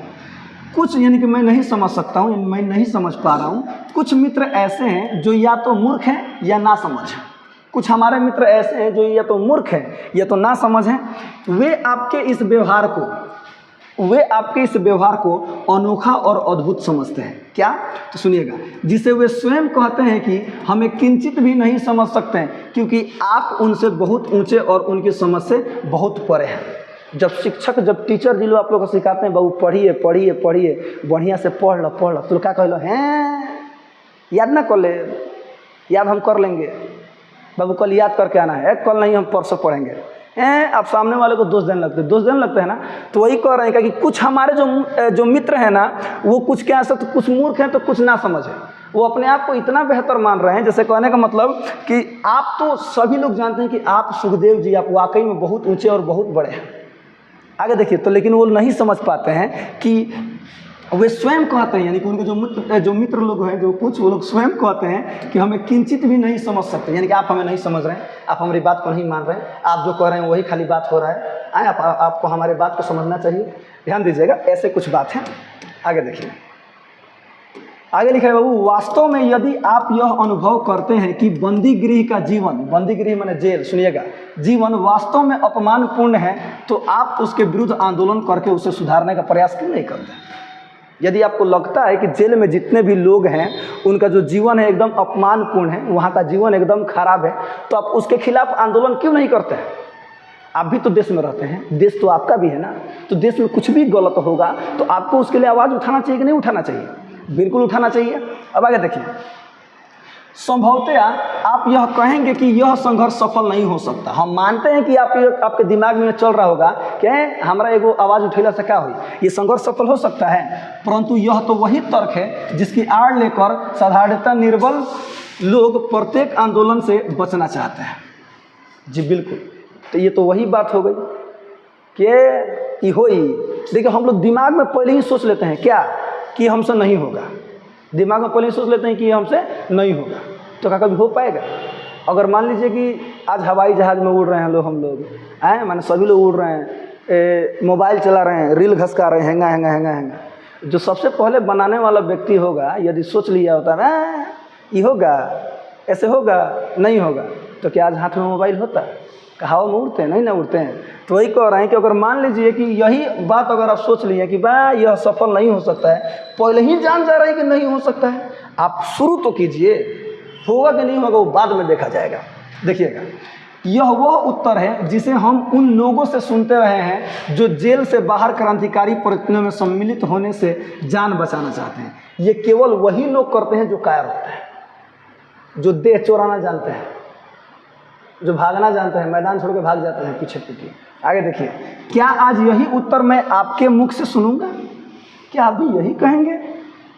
कुछ यानी कि मैं नहीं समझ सकता हूँ, मैं नहीं समझ पा रहा हूँ। कुछ मित्र ऐसे हैं जो या तो मूर्ख हैं या ना समझ हैं। कुछ हमारे मित्र ऐसे हैं जो या तो मूर्ख हैं या तो ना समझ हैं। वे आपके इस व्यवहार को अनोखा और अद्भुत समझते हैं। क्या? तो सुनिएगा, जिसे वे स्वयं कहते हैं कि हमें किंचित भी नहीं समझ सकते हैं, क्योंकि आप उनसे बहुत ऊंचे और उनकी समझ से बहुत परे हैं। जब शिक्षक जब टीचर जी लोग आप लोग को सिखाते हैं बाबू पढ़िए पढ़िए पढ़िए, बढ़िया से पढ़ लो, तो क्या कह लो हैं याद ना कर ले, याद हम कर लेंगे बाबू, कल याद करके आना है, कल नहीं हम परसों पढ़ेंगे। आप सामने वाले को दोष देने लगते हैं ना। तो वही कह रहे हैं कि कुछ हमारे जो मित्र हैं ना, वो कुछ क्या तो कुछ मूर्ख हैं तो कुछ ना समझ है, वो अपने आप को इतना बेहतर मान रहे हैं। जैसे कहने का मतलब कि आप तो सभी लोग जानते हैं कि आप सुखदेव जी आप वाकई में बहुत ऊंचे और बहुत बड़े हैं, आगे देखिए। तो लेकिन वो नहीं समझ पाते हैं कि वे स्वयं कहते हैं, यानी कि उनके जो मित्र लोग हैं, जो कुछ वो लोग स्वयं कहते हैं कि हमें किंचित भी नहीं समझ सकते, यानी कि आप हमें नहीं समझ रहे हैं, आप हमारी बात को नहीं मान रहे हैं, आप जो कह रहे हैं वही खाली बात हो रहा है। आपको हमारी बात को समझना चाहिए, ध्यान दीजिएगा। ऐसे कुछ बात है, आगे देखिए। आगे लिखा है बाबू, वास्तव में यदि आप यह अनुभव करते हैं कि बंदी गृह का जीवन, बंदी गृह माने जेल, सुनिएगा, जीवन वास्तव में अपमानपूर्ण है, तो आप उसके विरुद्ध आंदोलन करके उसे सुधारने का प्रयास क्यों नहीं करते? यदि आपको लगता है कि जेल में जितने भी लोग हैं उनका जो जीवन है एकदम अपमानपूर्ण है, वहाँ का जीवन एकदम खराब है, तो आप उसके खिलाफ आंदोलन क्यों नहीं करते हैं? आप भी तो देश में रहते हैं, देश तो आपका भी है ना। तो देश में कुछ भी गलत होगा तो आपको उसके लिए आवाज़ उठाना चाहिए कि नहीं उठाना चाहिए? बिल्कुल उठाना चाहिए। अब आगे देखिए, संभवतः आप यह कहेंगे कि यह संघर्ष सफल नहीं हो सकता। हम मानते हैं कि आपके दिमाग में चल रहा होगा कि हमारा एगो आवाज़ उठेला से क्या हुई, ये संघर्ष सफल हो सकता है, परंतु यह तो वही तर्क है जिसकी आड़ लेकर साधारणतः निर्बल लोग प्रत्येक आंदोलन से बचना चाहते हैं। जी बिल्कुल, तो ये तो वही बात हो गई कि हो ही। देखिए, हम लोग दिमाग में पहले ही सोच लेते हैं क्या कि हमसे नहीं होगा, दिमाग में पहले ही सोच लेते हैं कि हमसे नहीं होगा, तो क्या कभी हो पाएगा? अगर मान लीजिए कि आज हवाई जहाज़ में उड़ रहे हैं हम लोग हैं, माने सभी लोग उड़ रहे हैं, मोबाइल चला रहे हैं, रील घसका रहे हैं, हैंगा, जो सबसे पहले बनाने वाला व्यक्ति होगा, यदि सोच लिया होता ना ये होगा, ऐसे होगा, नहीं होगा, तो क्या आज हाथ में मोबाइल होता? हवा में उड़ते हैं? नहीं ना उड़ते हैं। तो वही कह रहे हैं कि अगर मान लीजिए कि यही बात अगर आप सोच लिए कि भाई यह सफल नहीं हो सकता है, पहले ही जान जा रहे हैं कि नहीं हो सकता है, आप शुरू तो कीजिए, होगा कि नहीं होगा वो बाद में देखा जाएगा। देखिएगा, यह वह उत्तर है जिसे हम उन लोगों से सुनते रहे हैं जो जेल से बाहर क्रांतिकारी प्रयत्नों में सम्मिलित होने से जान बचाना चाहते हैं। ये केवल वही लोग करते हैं जो कायर होते हैं, जो देह चोराना जानते हैं, जो भागना जानते हैं, मैदान छोड़ के भाग जाते हैं पीछे पीछे। आगे देखिए, क्या आज यही उत्तर मैं आपके मुख से सुनूंगा? क्या आप भी यही कहेंगे?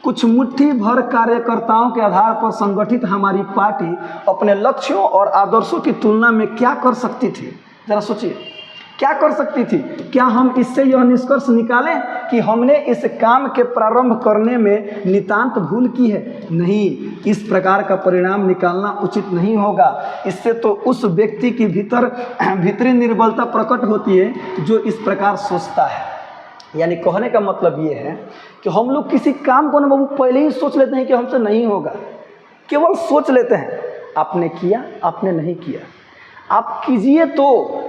कुछ मुट्ठी भर कार्यकर्ताओं के आधार पर संगठित हमारी पार्टी अपने लक्ष्यों और आदर्शों की तुलना में क्या कर सकती थी? जरा सोचिए, क्या कर सकती थी? क्या हम इससे यह निष्कर्ष निकालें कि हमने इस काम के प्रारंभ करने में नितांत भूल की है? नहीं, इस प्रकार का परिणाम निकालना उचित नहीं होगा। इससे तो उस व्यक्ति की भीतरी निर्बलता प्रकट होती है जो इस प्रकार सोचता है। यानी कहने का मतलब ये है कि हम लोग किसी काम को ना बाबू पहले ही सोच लेते हैं कि हमसे नहीं होगा, केवल सोच लेते हैं। आपने किया, आपने नहीं किया, आप कीजिए तो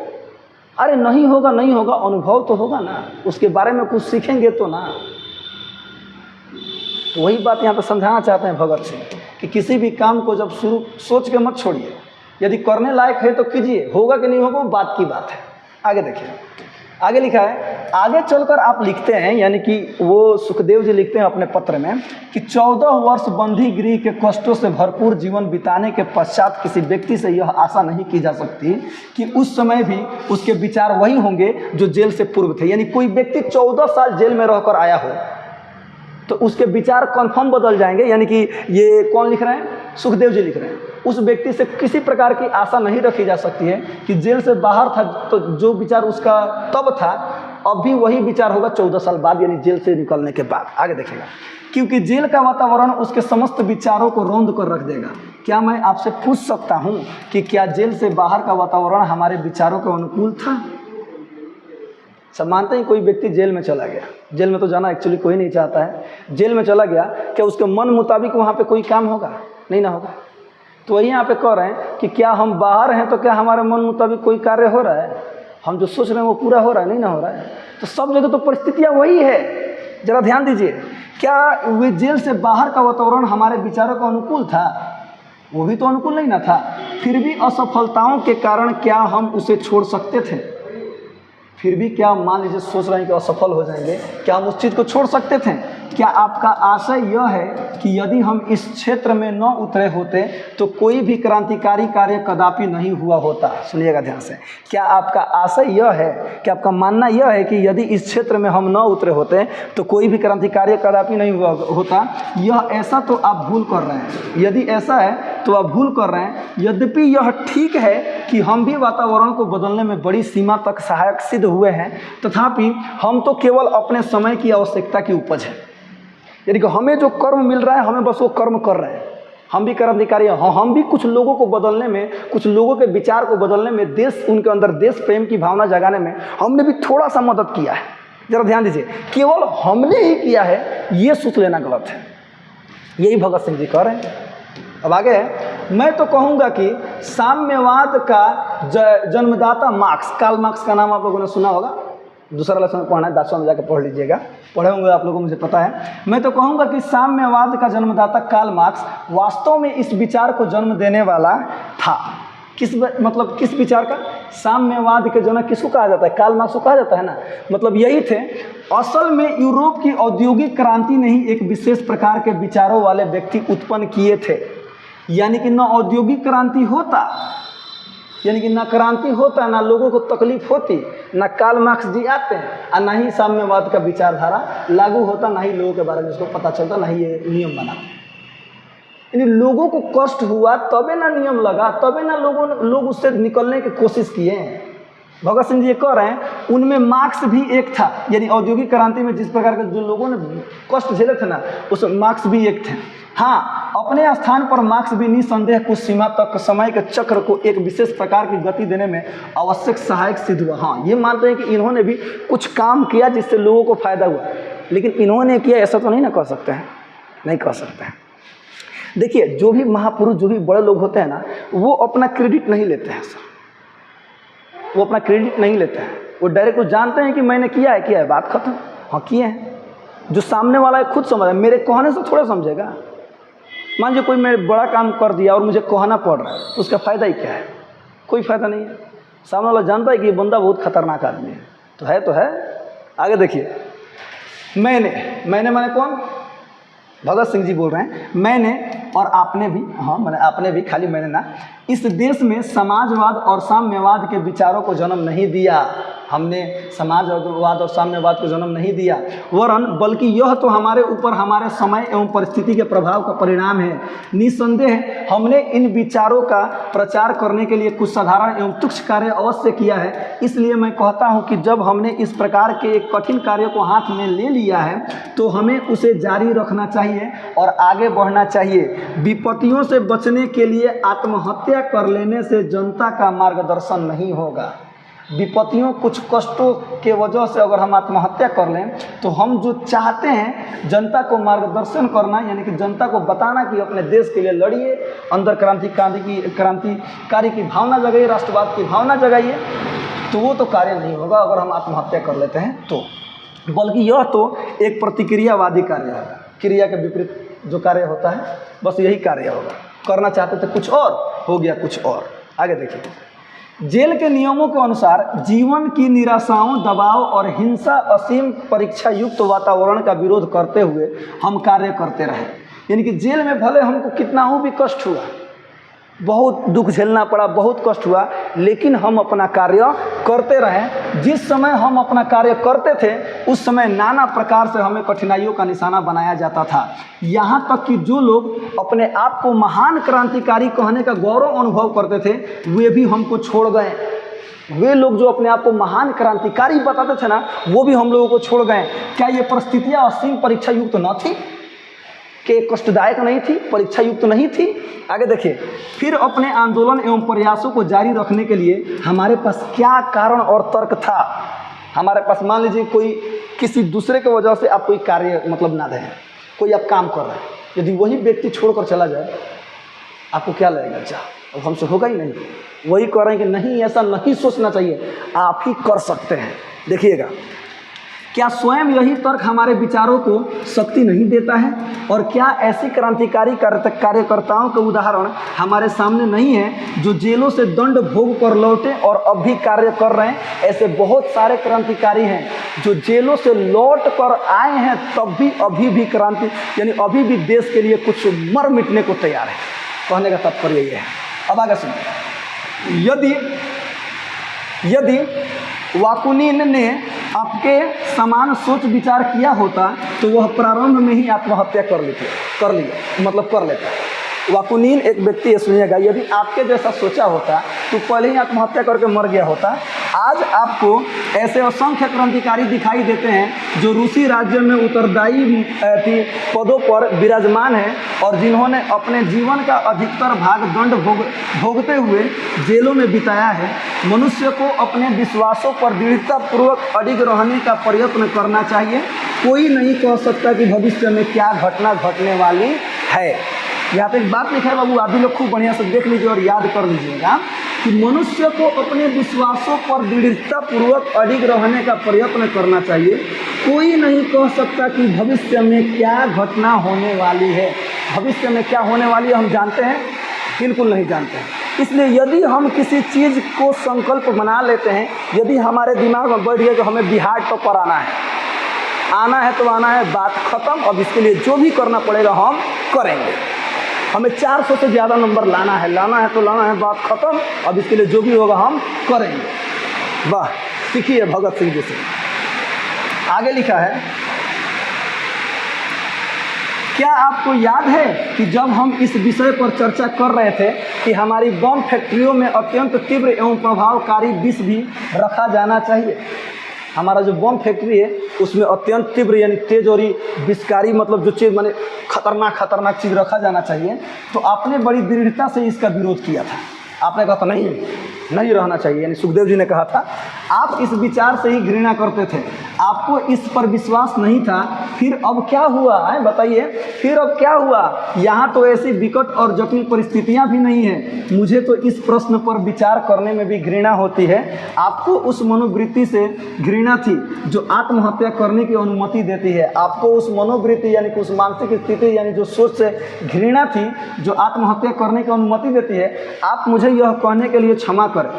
अरे नहीं होगा, नहीं होगा, अनुभव तो होगा ना, उसके बारे में कुछ सीखेंगे तो ना। तो वही बात यहाँ पे समझाना चाहते हैं भगत सिंह कि किसी भी काम को जब शुरू सोच के मत छोड़िए, यदि करने लायक है तो कीजिए, होगा कि नहीं होगा वो बात की बात है। आगे देखिए, आगे लिखा है, आगे चलकर आप लिखते हैं, यानी कि वो सुखदेव जी लिखते हैं अपने पत्र में कि 14 वर्ष बंदी गृह के कष्टों से भरपूर जीवन बिताने के पश्चात किसी व्यक्ति से यह आशा नहीं की जा सकती कि उस समय भी उसके विचार वही होंगे जो जेल से पूर्व थे। यानी कोई व्यक्ति 14 साल जेल में रहकर आया हो तो उसके विचार कन्फर्म बदल जाएंगे। यानी कि ये कौन लिख रहे हैं? सुखदेव जी लिख रहे हैं। उस व्यक्ति से किसी प्रकार की आशा नहीं रखी जा सकती है कि जेल से बाहर था तो जो विचार उसका तब था अब भी वही विचार होगा 14 साल बाद, यानी जेल से निकलने के बाद। आगे देखेगा, क्योंकि जेल का वातावरण उसके समस्त विचारों को रौंद कर रख देगा। क्या मैं आपसे पूछ सकता हूँ कि क्या जेल से बाहर का वातावरण हमारे विचारों के अनुकूल था? सब मानते हैं कोई व्यक्ति जेल में चला गया, जेल में तो जाना एक्चुअली कोई नहीं चाहता है, जेल में चला गया, क्या उसके मन मुताबिक वहाँ पे कोई काम होगा? नहीं ना होगा। तो वही यहाँ पे कह रहे हैं कि क्या हम बाहर हैं तो क्या हमारे मन मुताबिक कोई कार्य हो रहा है? हम जो सोच रहे हैं वो पूरा हो रहा है? नहीं ना हो रहा है। तो सब जगह तो परिस्थितियाँ वही है। जरा ध्यान दीजिए, क्या वे जेल से बाहर का वातावरण हमारे विचारों का अनुकूल था? वो भी तो अनुकूल नहीं ना था। फिर भी असफलताओं के कारण क्या हम उसे छोड़ सकते थे? फिर भी क्या मान लीजिए सोच रहे हैं कि असफल हो जाएंगे, क्या हम उस चीज़ को छोड़ सकते थे? क्या आपका आशय यह है कि यदि हम इस क्षेत्र में न उतरे होते तो कोई भी क्रांतिकारी कार्य कदापि नहीं हुआ होता? सुनिएगा ध्यान से। क्या आपका आशय यह है, कि आपका मानना यह है कि यदि इस क्षेत्र में हम न उतरे होते तो कोई भी क्रांतिकारी कदापि नहीं हुआ होता? यह ऐसा तो आप भूल कर रहे हैं। यदि ऐसा है तो आप भूल कर रहे हैं। यद्यपि यह ठीक है कि हम भी वातावरण को बदलने में बड़ी सीमा तक सहायक सिद्ध हुए हैं, तथापि हम तो केवल अपने समय की आवश्यकता की उपज है। यानी कि हमें जो कर्म मिल रहा है, हमें बस वो कर्म कर रहे हैं। हम भी क्रांतिकारी हैं। हम भी कुछ लोगों को बदलने में, कुछ लोगों के विचार को बदलने में, देश, उनके अंदर देश प्रेम की भावना जगाने में हमने भी थोड़ा सा मदद किया है। जरा ध्यान दीजिए, केवल हमने ही किया है, ये सोच लेना गलत है। यही भगत सिंह जी कह रहे हैं। अब आगे है, मैं तो कहूँगा कि साम्यवाद का जन्मदाता मार्क्स, कार्ल मार्क्स का नाम आप लोगों ने सुना होगा। दूसरा लेसन पढ़ना है, 10वां में जाकर पढ़ लीजिएगा, पढ़े होंगे आप लोगों को, मुझे पता है। मैं तो कहूँगा कि साम्यवाद का जन्मदाता कार्ल मार्क्स वास्तव में इस विचार को जन्म देने वाला था। मतलब किस विचार का? साम्यवाद के जनक किसको कहा जाता है? कार्ल मार्क्स को कहा जाता है ना। मतलब यही थे। असल में यूरोप की औद्योगिक क्रांति ने ही एक विशेष प्रकार के विचारों वाले व्यक्ति उत्पन्न किए थे। यानी कि न औद्योगिक क्रांति होता, यानी कि ना क्रांति होता, ना लोगों को तकलीफ होती, ना कार्ल मार्क्स जी आते हैं, और ना ही साम्यवाद का विचारधारा लागू होता, ना ही लोगों के बारे में इसको पता चलता, ना ही ये नियम बनाते। यानी लोगों को कष्ट हुआ तबे ना नियम लगा, तबे ना लोग उससे निकलने की कोशिश किए। भगत सिंह जी ये कह रहे हैं, उनमें मार्क्स भी एक था। यानी औद्योगिक क्रांति में जिस प्रकार के जो लोगों ने कष्ट झेले थे ना, उस मार्क्स भी एक थे। हाँ, अपने स्थान पर मार्क्स भी निसंदेह कुछ सीमा तक समय के चक्र को एक विशेष प्रकार की गति देने में आवश्यक सहायक सिद्ध हुआ। हाँ, ये मानते हैं कि इन्होंने भी कुछ काम किया जिससे लोगों को फायदा हुआ, लेकिन इन्होंने किया ऐसा तो नहीं ना कह सकते हैं, नहीं कह सकते हैं। देखिए, जो भी महापुरुष, जो भी बड़े लोग होते हैं ना, वो अपना क्रेडिट नहीं लेते हैं सर, वो अपना क्रेडिट नहीं लेते हैं। वो डायरेक्ट वो जानते हैं कि मैंने किया है, बात खत्म। हाँ, किए हैं। जो सामने वाला है खुद समझ, मेरे कहने से थोड़ा समझेगा। मान लीजिए कोई मेरे बड़ा काम कर दिया और मुझे कहना पड़ रहा है, तो उसका फ़ायदा ही क्या है? कोई फ़ायदा नहीं है। सामने वाला जानता है कि ये बंदा बहुत खतरनाक आदमी है, तो है। आगे देखिए, मैंने माने कौन? भगत सिंह जी बोल रहे हैं, मैंने और आपने भी, हाँ मैंने आपने भी, खाली मैंने ना, इस देश में समाजवाद और साम्यवाद के विचारों को जन्म नहीं दिया। हमने समाजवाद और साम्यवाद को जन्म नहीं दिया, वरन बल्कि यह तो हमारे ऊपर हमारे समय एवं परिस्थिति के प्रभाव का परिणाम है। निसंदेह हमने इन विचारों का प्रचार करने के लिए कुछ साधारण एवं तुच्छ कार्य अवश्य किया है। इसलिए मैं कहता हूँ कि जब हमने इस प्रकार के एक कठिन कार्य को हाथ में ले लिया है, तो हमें उसे जारी रखना चाहिए और आगे बढ़ना चाहिए। विपत्तियों से बचने के लिए आत्महत्या कर लेने से जनता का मार्गदर्शन नहीं होगा। विपत्तियों, कुछ कष्टों के वजह से अगर हम आत्महत्या कर लें, तो हम जो चाहते हैं जनता को मार्गदर्शन करना, यानी कि जनता को बताना कि अपने देश के लिए लड़िए, अंदर क्रांतिकारी की भावना जगाइए, राष्ट्रवाद की भावना जगाइए, तो वो तो कार्य नहीं होगा अगर हम आत्महत्या कर लेते हैं तो। बल्कि यह तो एक प्रतिक्रियावादी कार्य होगा। क्रिया के विपरीत जो कार्य होता है, बस यही कार्य होगा। करना चाहते थे कुछ और, हो गया कुछ और। आगे देखिए, जेल के नियमों के अनुसार जीवन की निराशाओं, दबाव और हिंसा असीम परीक्षा युक्त वातावरण का विरोध करते हुए हम कार्य करते रहे। यानी कि जेल में भले हमको कितना हो भी कष्ट हुआ, बहुत दुख झेलना पड़ा, बहुत कष्ट हुआ, लेकिन हम अपना कार्य करते रहें। जिस समय हम अपना कार्य करते थे, उस समय नाना प्रकार से हमें कठिनाइयों का निशाना बनाया जाता था। यहाँ तक कि जो लोग अपने आप को महान क्रांतिकारी कहने का गौरव अनुभव करते थे, वे भी हमको छोड़ गए। वे लोग जो अपने आप को महान क्रांतिकारी बताते थे ना, वो भी हम लोगों को छोड़ गए। क्या ये परिस्थितियाँ असीम परीक्षा युक्त न थी? कि कष्टदायक नहीं थी, परीक्षा युक्त नहीं थी? आगे देखिए, फिर अपने आंदोलन एवं प्रयासों को जारी रखने के लिए हमारे पास क्या कारण और तर्क था? हमारे पास, मान लीजिए कोई किसी दूसरे के वजह से आप कोई कार्य मतलब ना दें, कोई आप काम कर रहे हैं, यदि वही व्यक्ति छोड़कर चला जाए, आपको क्या लगेगा? जा, अब हमसे होगा ही नहीं। वही कह रहे हैं कि नहीं, ऐसा नहीं सोचना चाहिए, आप ही कर सकते हैं। देखिएगा क्या स्वयं यही तर्क हमारे विचारों को शक्ति नहीं देता है? और क्या ऐसी क्रांतिकारी कार्यकर्ताओं के उदाहरण हमारे सामने नहीं है जो जेलों से दंड भोग कर लौटे और अब भी कार्य कर रहे हैं? ऐसे बहुत सारे क्रांतिकारी हैं जो जेलों से लौट कर आए हैं, तब भी अभी भी क्रांति यानी अभी भी देश के लिए कुछ मर मिटने को तैयार है। कहने का तात्पर्य यह है। अब आगे सुनिए, यदि वाकुनिन ने आपके समान सोच विचार किया होता तो वह प्रारंभ में ही आत्महत्या कर लेता। वाकुनिन एक व्यक्ति है, सुनिएगा, यदि आपके जैसा सोचा होता तो पहले ही आत्महत्या करके मर गया होता। आज आपको ऐसे असंख्य क्रांतिकारी दिखाई देते हैं जो रूसी राज्य में उत्तरदायी पदों पर विराजमान हैं और जिन्होंने अपने जीवन का अधिकतर भाग दंड भोगते हुए जेलों में बिताया है। मनुष्य को अपने विश्वासों पर दृढ़तापूर्वक अडिग रहने का प्रयत्न करना चाहिए। कोई नहीं कह सकता कि भविष्य में क्या घटना घटने वाली है। यहाँ पे एक बात लिखा है बाबू, आप भी लोग खूब बढ़िया से देख लीजिए और याद कर लीजिएगा कि मनुष्य को अपने विश्वासों पर दृढ़तापूर्वक अडिग रहने का प्रयत्न करना चाहिए। कोई नहीं कह सकता कि भविष्य में क्या घटना होने वाली है। भविष्य में क्या होने वाली है हम जानते हैं? बिल्कुल नहीं जानते हैं। इसलिए यदि हम किसी चीज़ को संकल्प बना लेते हैं, यदि हमारे दिमाग में बैठ गया कि हमें बिहार टॉप पर आना है तो आना है, बात ख़त्म। अब इसके लिए जो भी करना पड़ेगा हम करेंगे। हमें 400 से ज़्यादा नंबर लाना है तो लाना है, बात ख़त्म। अब इसके लिए जो भी होगा हम करेंगे। वाह, सीखिए भगत सिंह जी से। आगे लिखा है, क्या आपको याद है कि जब हम इस विषय पर चर्चा कर रहे थे कि हमारी बम फैक्ट्रियों में अत्यंत तीव्र एवं प्रभावकारी विष भी रखा जाना चाहिए? हमारा जो बम फैक्ट्री है उसमें अत्यंत तीव्र यानी तेज और विषकारी मतलब जो चीज़ माने खतरनाक चीज़ रखा जाना चाहिए। तो आपने बड़ी दृढ़ता से इसका विरोध किया था। आपने कहा था नहीं रहना चाहिए, यानी सुखदेव जी ने कहा था। आप इस विचार से ही घृणा करते थे, आपको इस पर विश्वास नहीं था। फिर अब क्या हुआ है बताइए? फिर अब क्या हुआ? यहाँ तो ऐसी विकट और जटिल परिस्थितियाँ भी नहीं हैं। मुझे तो इस प्रश्न पर विचार करने में भी घृणा होती है। आपको उस मनोवृत्ति से घृणा थी जो आत्महत्या करने की अनुमति देती है। आपको उस मनोवृत्ति यानी कि उस मानसिक स्थिति यानी जो सोच से घृणा थी जो आत्महत्या करने की अनुमति देती है। आप मुझे यह कहने के लिए क्षमा करें,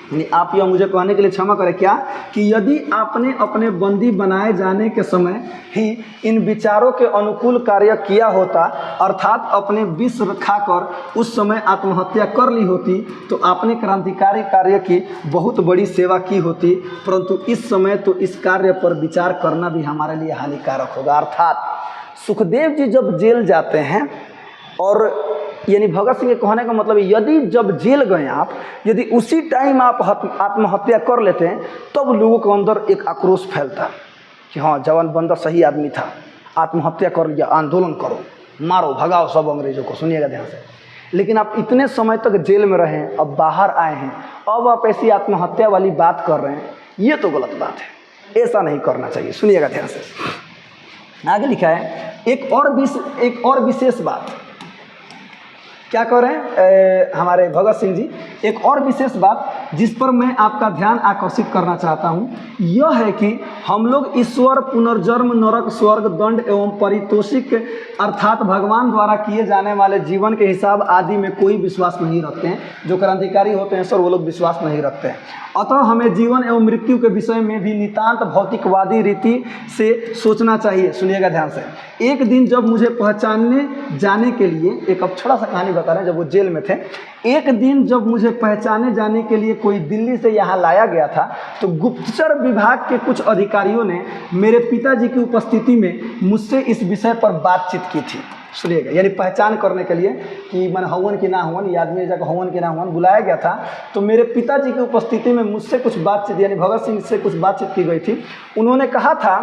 यानी आप यह मुझे कहने के लिए क्षमा करें क्या कि यदि आपने अपने बंदी बनाए जाने के समय ही इन विचारों के अनुकूल कार्य किया होता, अर्थात अपने विष खाकर उस समय आत्महत्या कर ली होती, तो आपने क्रांतिकारी कार्य की बहुत बड़ी सेवा की होती। परंतु इस समय तो इस कार्य पर विचार करना भी हमारे लिए हानिकारक होगा। अर्थात सुखदेव जी जब जेल जाते हैं और यानी भगत सिंह के कहने का मतलब यदि जब जेल गए आप, यदि उसी टाइम आप आत्महत्या कर लेते हैं, तब लोगों के अंदर एक आक्रोश फैलता कि हाँ जवान बंदा सही आदमी था, आत्महत्या कर लिया, आंदोलन करो, मारो, भगाओ सब अंग्रेजों को। सुनिएगा ध्यान से। लेकिन आप इतने समय तक जेल में रहे, अब बाहर आए हैं, अब आप ऐसी आत्महत्या वाली बात कर रहे हैं, ये तो गलत बात है। ऐसा नहीं करना चाहिए। सुनिएगा ध्यान से। आगे लिखा है एक और विशेष बात। क्या कह रहे हैं हमारे भगत सिंह जी? एक और विशेष बात जिस पर मैं आपका ध्यान आकर्षित करना चाहता हूँ, यह है कि हम लोग ईश्वर, पुनर्जन्म, नरक, स्वर्ग, दंड एवं पारितोषिक अर्थात भगवान द्वारा किए जाने वाले जीवन के हिसाब आदि में कोई विश्वास नहीं रखते हैं। जो क्रांतिकारी होते हैं सर, वो लोग विश्वास नहीं रखते हैं। अतः हमें जीवन एवं मृत्यु के विषय में भी नितांत भौतिकवादी रीति से सोचना चाहिए। सुनिएगा ध्यान से। एक दिन जब मुझे पहचानने जाने के लिए, एक अब छोटा सा कहानी बता रहे हैं, जब वो जेल में थे, एक दिन जब मुझे पहचाने जाने के लिए कोई दिल्ली से यहाँ लाया गया था, तो गुप्तचर विभाग के कुछ अधिकारियों ने मेरे पिताजी की उपस्थिति में मुझसे इस विषय पर बातचीत की थी। सुनिएगा, यानी पहचान करने के लिए कि मन हवन की ना हवन, ये आदमी जगह हवन की ना हवन बुलाया गया था। तो मेरे पिताजी की उपस्थिति में मुझसे कुछ बातचीत यानी भगत सिंह से कुछ बातचीत की गई थी। उन्होंने कहा था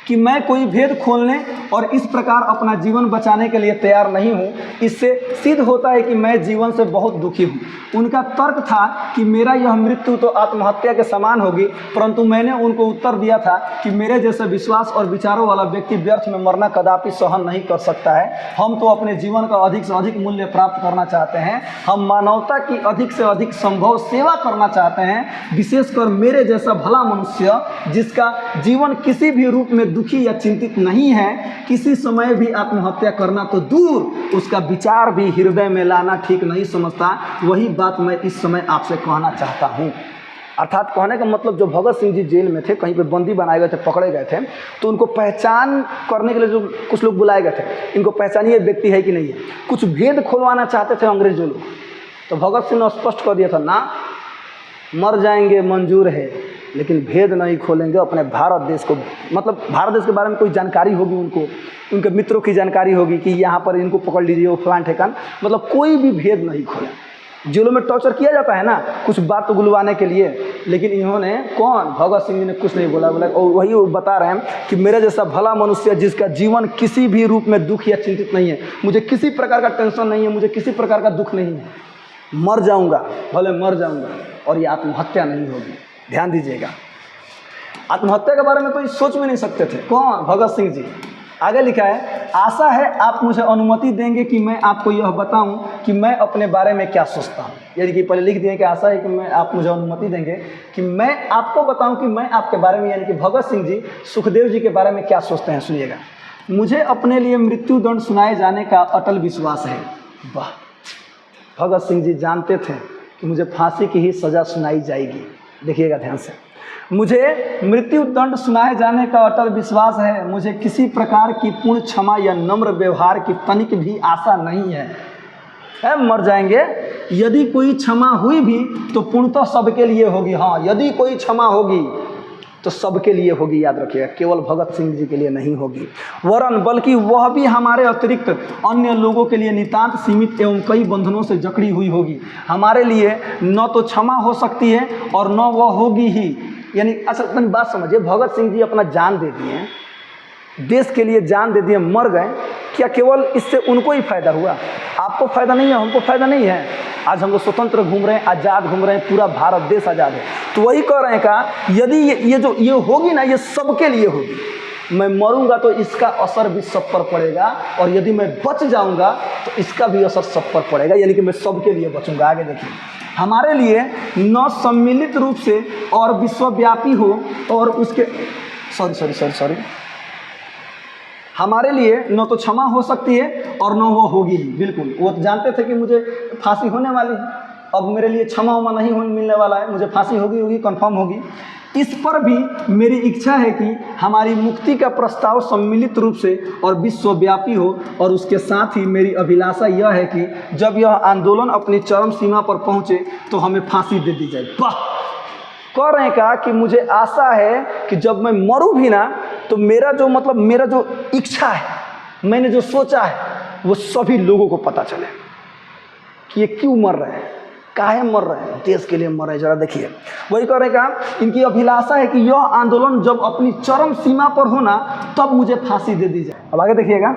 कि मैं कोई भेद खोलने और इस प्रकार अपना जीवन बचाने के लिए तैयार नहीं हूँ। इससे सिद्ध होता है कि मैं जीवन से बहुत दुखी हूँ। उनका तर्क था कि मेरा यह मृत्यु तो आत्महत्या के समान होगी, परंतु मैंने उनको उत्तर दिया था कि मेरे जैसे विश्वास और विचारों वाला व्यक्ति व्यर्थ में मरना कदापि सहन नहीं कर सकता है। हम तो अपने जीवन का अधिक से अधिक मूल्य प्राप्त करना चाहते हैं। हम मानवता की अधिक से अधिक संभव सेवा करना चाहते हैं, विशेषकर मेरे जैसा भला मनुष्य जिसका जीवन किसी भी रूप में दुखी या चिंतित नहीं है, किसी समय भी आत्महत्या करना तो दूर, उसका विचार भी हृदय में लाना ठीक नहीं समझता। वही बात मैं इस समय आपसे कहना चाहता हूँ। अर्थात कहने का मतलब, जो भगत सिंह जी जेल में थे, कहीं पे बंदी बनाए गए थे, पकड़े गए थे, तो उनको पहचान करने के लिए जो कुछ लोग बुलाए गए थे, इनको पहचानिए व्यक्ति है कि नहीं है। कुछ भेद खुलवाना चाहते थे अंग्रेजों लोग, तो भगत सिंह ने स्पष्ट कर दिया था, ना मर जाएंगे मंजूर है, लेकिन भेद नहीं खोलेंगे। अपने भारत देश को, मतलब भारत देश के बारे में कोई जानकारी होगी उनको, उनके मित्रों की जानकारी होगी कि यहाँ पर इनको पकड़ लीजिए, वो फलान ठेकान, मतलब कोई भी भेद नहीं खोलें। जेलों में टॉर्चर किया जाता है ना कुछ बात तो गुलवाने के लिए, लेकिन इन्होंने, कौन, भगत सिंह जी ने कुछ नहीं बोला। और वही वो बता रहे हैं कि मेरे जैसा भला मनुष्य जिसका जीवन किसी भी रूप में दुख या चिंतित नहीं है, मुझे किसी प्रकार का टेंशन नहीं है, मुझे किसी प्रकार का दुख नहीं है, मर जाऊंगा, भले मर जाऊंगा, और ये आत्महत्या नहीं होगी। ध्यान दीजिएगा, आत्महत्या के बारे में तो ये सोच भी नहीं सकते थे। कौन? भगत सिंह जी। आगे लिखा है, आशा है आप मुझे अनुमति देंगे कि मैं आपको यह बताऊं कि मैं अपने बारे में क्या सोचता हूं। यानी कि पहले लिख दिए कि आशा है कि आप मुझे अनुमति देंगे कि मैं आपको बताऊं कि मैं आपके बारे में, यानी कि भगत सिंह जी सुखदेव जी के बारे में क्या सोचते हैं। सुनिएगा, मुझे अपने लिए मृत्यु दंड सुनाए जाने का अटल विश्वास है। वाह, भगत सिंह जी जानते थे कि मुझे फांसी की ही सज़ा सुनाई जाएगी। देखिएगा ध्यान से, मुझे मृत्यु दंड सुनाए जाने का अटल विश्वास है। मुझे किसी प्रकार की पूर्ण क्षमा या नम्र व्यवहार की तनिक भी आशा नहीं है। मर जाएंगे, यदि कोई क्षमा हुई भी तो पूर्णतः सबके लिए होगी। हाँ, यदि कोई क्षमा होगी तो सबके लिए होगी, याद रखिएगा, केवल भगत सिंह जी के लिए नहीं होगी, वरन बल्कि वह भी हमारे अतिरिक्त अन्य लोगों के लिए नितांत सीमित एवं कई बंधनों से जकड़ी हुई होगी। हमारे लिए न तो क्षमा हो सकती है और न वह होगी ही। यानी असल में बात समझिए, भगत सिंह जी अपना जान दे दिए, देश के लिए जान दे दिए, मर गए। क्या केवल इससे उनको ही फायदा हुआ? आपको फायदा नहीं है, हमको फायदा नहीं है। आज हम लोग स्वतंत्र घूम रहे हैं, आज़ाद घूम रहे हैं, पूरा भारत देश आज़ाद है। तो वही कह रहे हैं का, यदि ये होगी ना, ये सबके लिए होगी। मैं मरूंगा तो इसका असर भी सब पर पड़ेगा, और यदि मैं बच जाऊंगा तो इसका भी असर सब पर पड़ेगा, यानी कि मैं सबके लिए बचूंगा। आगे देखिए, हमारे लिए न सम्मिलित रूप से और विश्वव्यापी हो और उसके सॉरी हमारे लिए न तो क्षमा हो सकती है और न वो होगी ही। बिल्कुल, वो जानते थे कि मुझे फांसी होने वाली है, अब मेरे लिए क्षमा उमा नहीं मिलने वाला है, मुझे फांसी होगी कंफर्म होगी। इस पर भी मेरी इच्छा है कि हमारी मुक्ति का प्रस्ताव सम्मिलित रूप से और विश्वव्यापी हो, और उसके साथ ही मेरी अभिलाषा यह है कि जब यह आंदोलन अपनी चरम सीमा पर पहुंचे तो हमें फांसी दे दी जाए। वाह, कह रहे हैं का कि मुझे आशा है कि जब मैं मरूं भी ना, तो मेरा जो इच्छा है, मैंने जो सोचा है, वो सभी लोगों को पता चले कि ये क्यों मर रहे हैं, काहे मर रहे हैं, देश के लिए मर रहे हैं। जरा देखिए, वही कह रहे हैं का, इनकी अभिलाषा है कि यह आंदोलन जब अपनी चरम सीमा पर होना, तब मुझे फांसी दे दी जाए। अब आगे देखिएगा,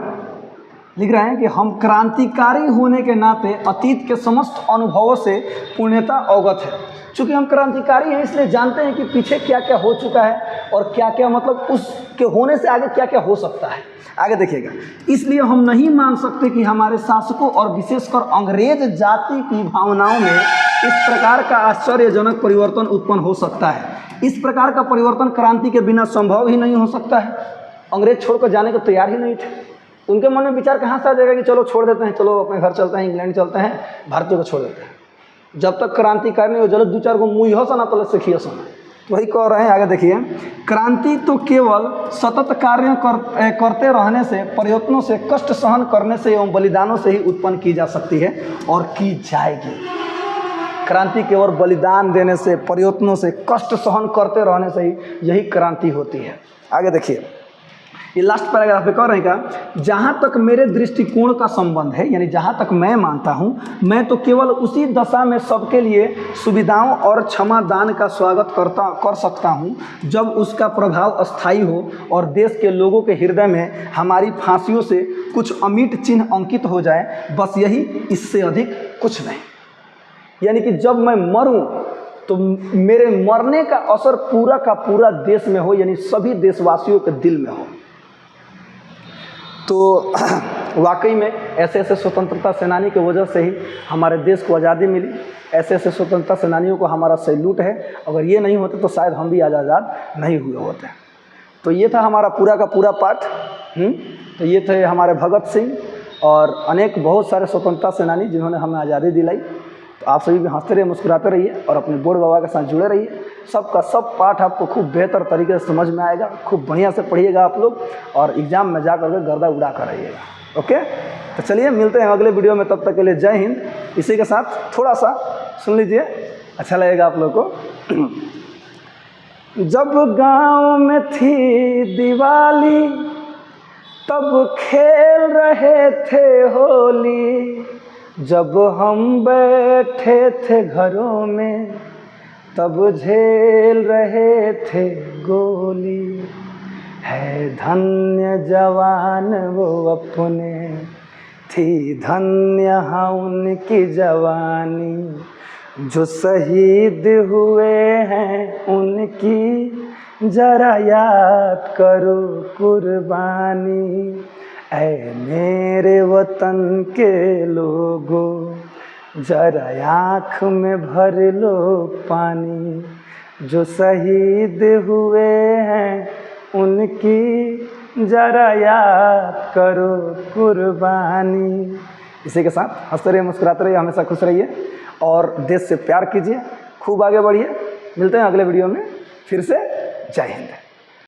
लिख रहे हैं कि हम क्रांतिकारी होने के नाते अतीत के समस्त अनुभवों से पूर्णतः अवगत है। चूँकि हम क्रांतिकारी हैं, इसलिए जानते हैं कि पीछे क्या क्या हो चुका है और क्या क्या, मतलब उसके होने से आगे क्या क्या हो सकता है। आगे देखिएगा, इसलिए हम नहीं मान सकते कि हमारे शासकों और विशेषकर अंग्रेज जाति की भावनाओं में इस प्रकार का आश्चर्यजनक परिवर्तन उत्पन्न हो सकता है। इस प्रकार का परिवर्तन क्रांति के बिना संभव ही नहीं हो सकता है। अंग्रेज छोड़कर जाने को तैयार ही नहीं थे। उनके मन में विचार कहाँ से आ जाएगा कि चलो छोड़ देते हैं, चलो अपने घर चलते हैं, इंग्लैंड चलते हैं, भारतीयों को छोड़ देते हैं। जब तक क्रांतिकारी नहीं हो, चलो 2-4 गो मुँह हो सना तो सीखिए सना। वही कह रहे हैं, आगे देखिए, क्रांति तो केवल सतत कार्य करते रहने से, प्रयत्नों से, कष्ट सहन करने से एवं बलिदानों से ही उत्पन्न की जा सकती है और की जाएगी। क्रांति केवल बलिदान देने से, प्रयत्नों से, कष्ट सहन करते रहने से ही यही क्रांति होती है। आगे देखिए, ये लास्ट पैराग्राफ में कह रहे हैं क्या, जहाँ तक मेरे दृष्टिकोण का संबंध है, यानी जहाँ तक मैं मानता हूँ, मैं तो केवल उसी दशा में सबके लिए सुविधाओं और क्षमा दान का स्वागत कर सकता हूँ जब उसका प्रभाव अस्थायी हो और देश के लोगों के हृदय में हमारी फांसियों से कुछ अमिट चिन्ह अंकित हो जाए, बस यही, इससे अधिक कुछ नहीं। यानी कि जब मैं मरूं तो मेरे मरने का असर पूरा का पूरा देश में हो, यानी सभी देशवासियों के दिल में हो। तो वाकई में ऐसे ऐसे स्वतंत्रता सेनानी की वजह से ही हमारे देश को आज़ादी मिली। ऐसे ऐसे स्वतंत्रता सेनानियों को हमारा सैल्यूट है। अगर ये नहीं होते तो शायद हम भी आज आज़ाद नहीं हुए होते। तो ये था हमारा पूरा का पूरा पाठ। तो ये थे हमारे भगत सिंह और अनेक बहुत सारे स्वतंत्रता सेनानी जिन्होंने हमें आज़ादी दिलाई। तो आप सभी भी हंसते रहिए, मुस्कुराते रहिए और अपने बोर्ड बाबा के साथ जुड़े रहिए। सबका सब पाठ आपको खूब बेहतर तरीके से समझ में आएगा। खूब बढ़िया से पढ़िएगा आप लोग और एग्ज़ाम में जा करके गर्दा उड़ा कर रहिएगा। ओके, तो चलिए मिलते हैं अगले वीडियो में। तब तक के लिए जय हिंद। इसी के साथ थोड़ा सा सुन लीजिए, अच्छा लगेगा आप लोग को। जब गाँव में थी दिवाली तब खेल रहे थे होली, जब हम बैठे थे घरों में तब झेल रहे थे गोली। है धन्य जवान वो अपने, थी धन्य हाँ उनकी जवानी, जो शहीद हुए हैं उनकी जरा याद करो कुर्बानी। ऐ मेरे वतन के लोगों, जरा आँख में भर लो पानी, जो शहीद हुए हैं उनकी जरा याद करो कुर्बानी। इसी के साथ हंसते रहिए, मुस्कुराते रहिए, हमेशा खुश रहिए और देश से प्यार कीजिए। खूब आगे बढ़िए। मिलते हैं अगले वीडियो में फिर से। जय हिंद।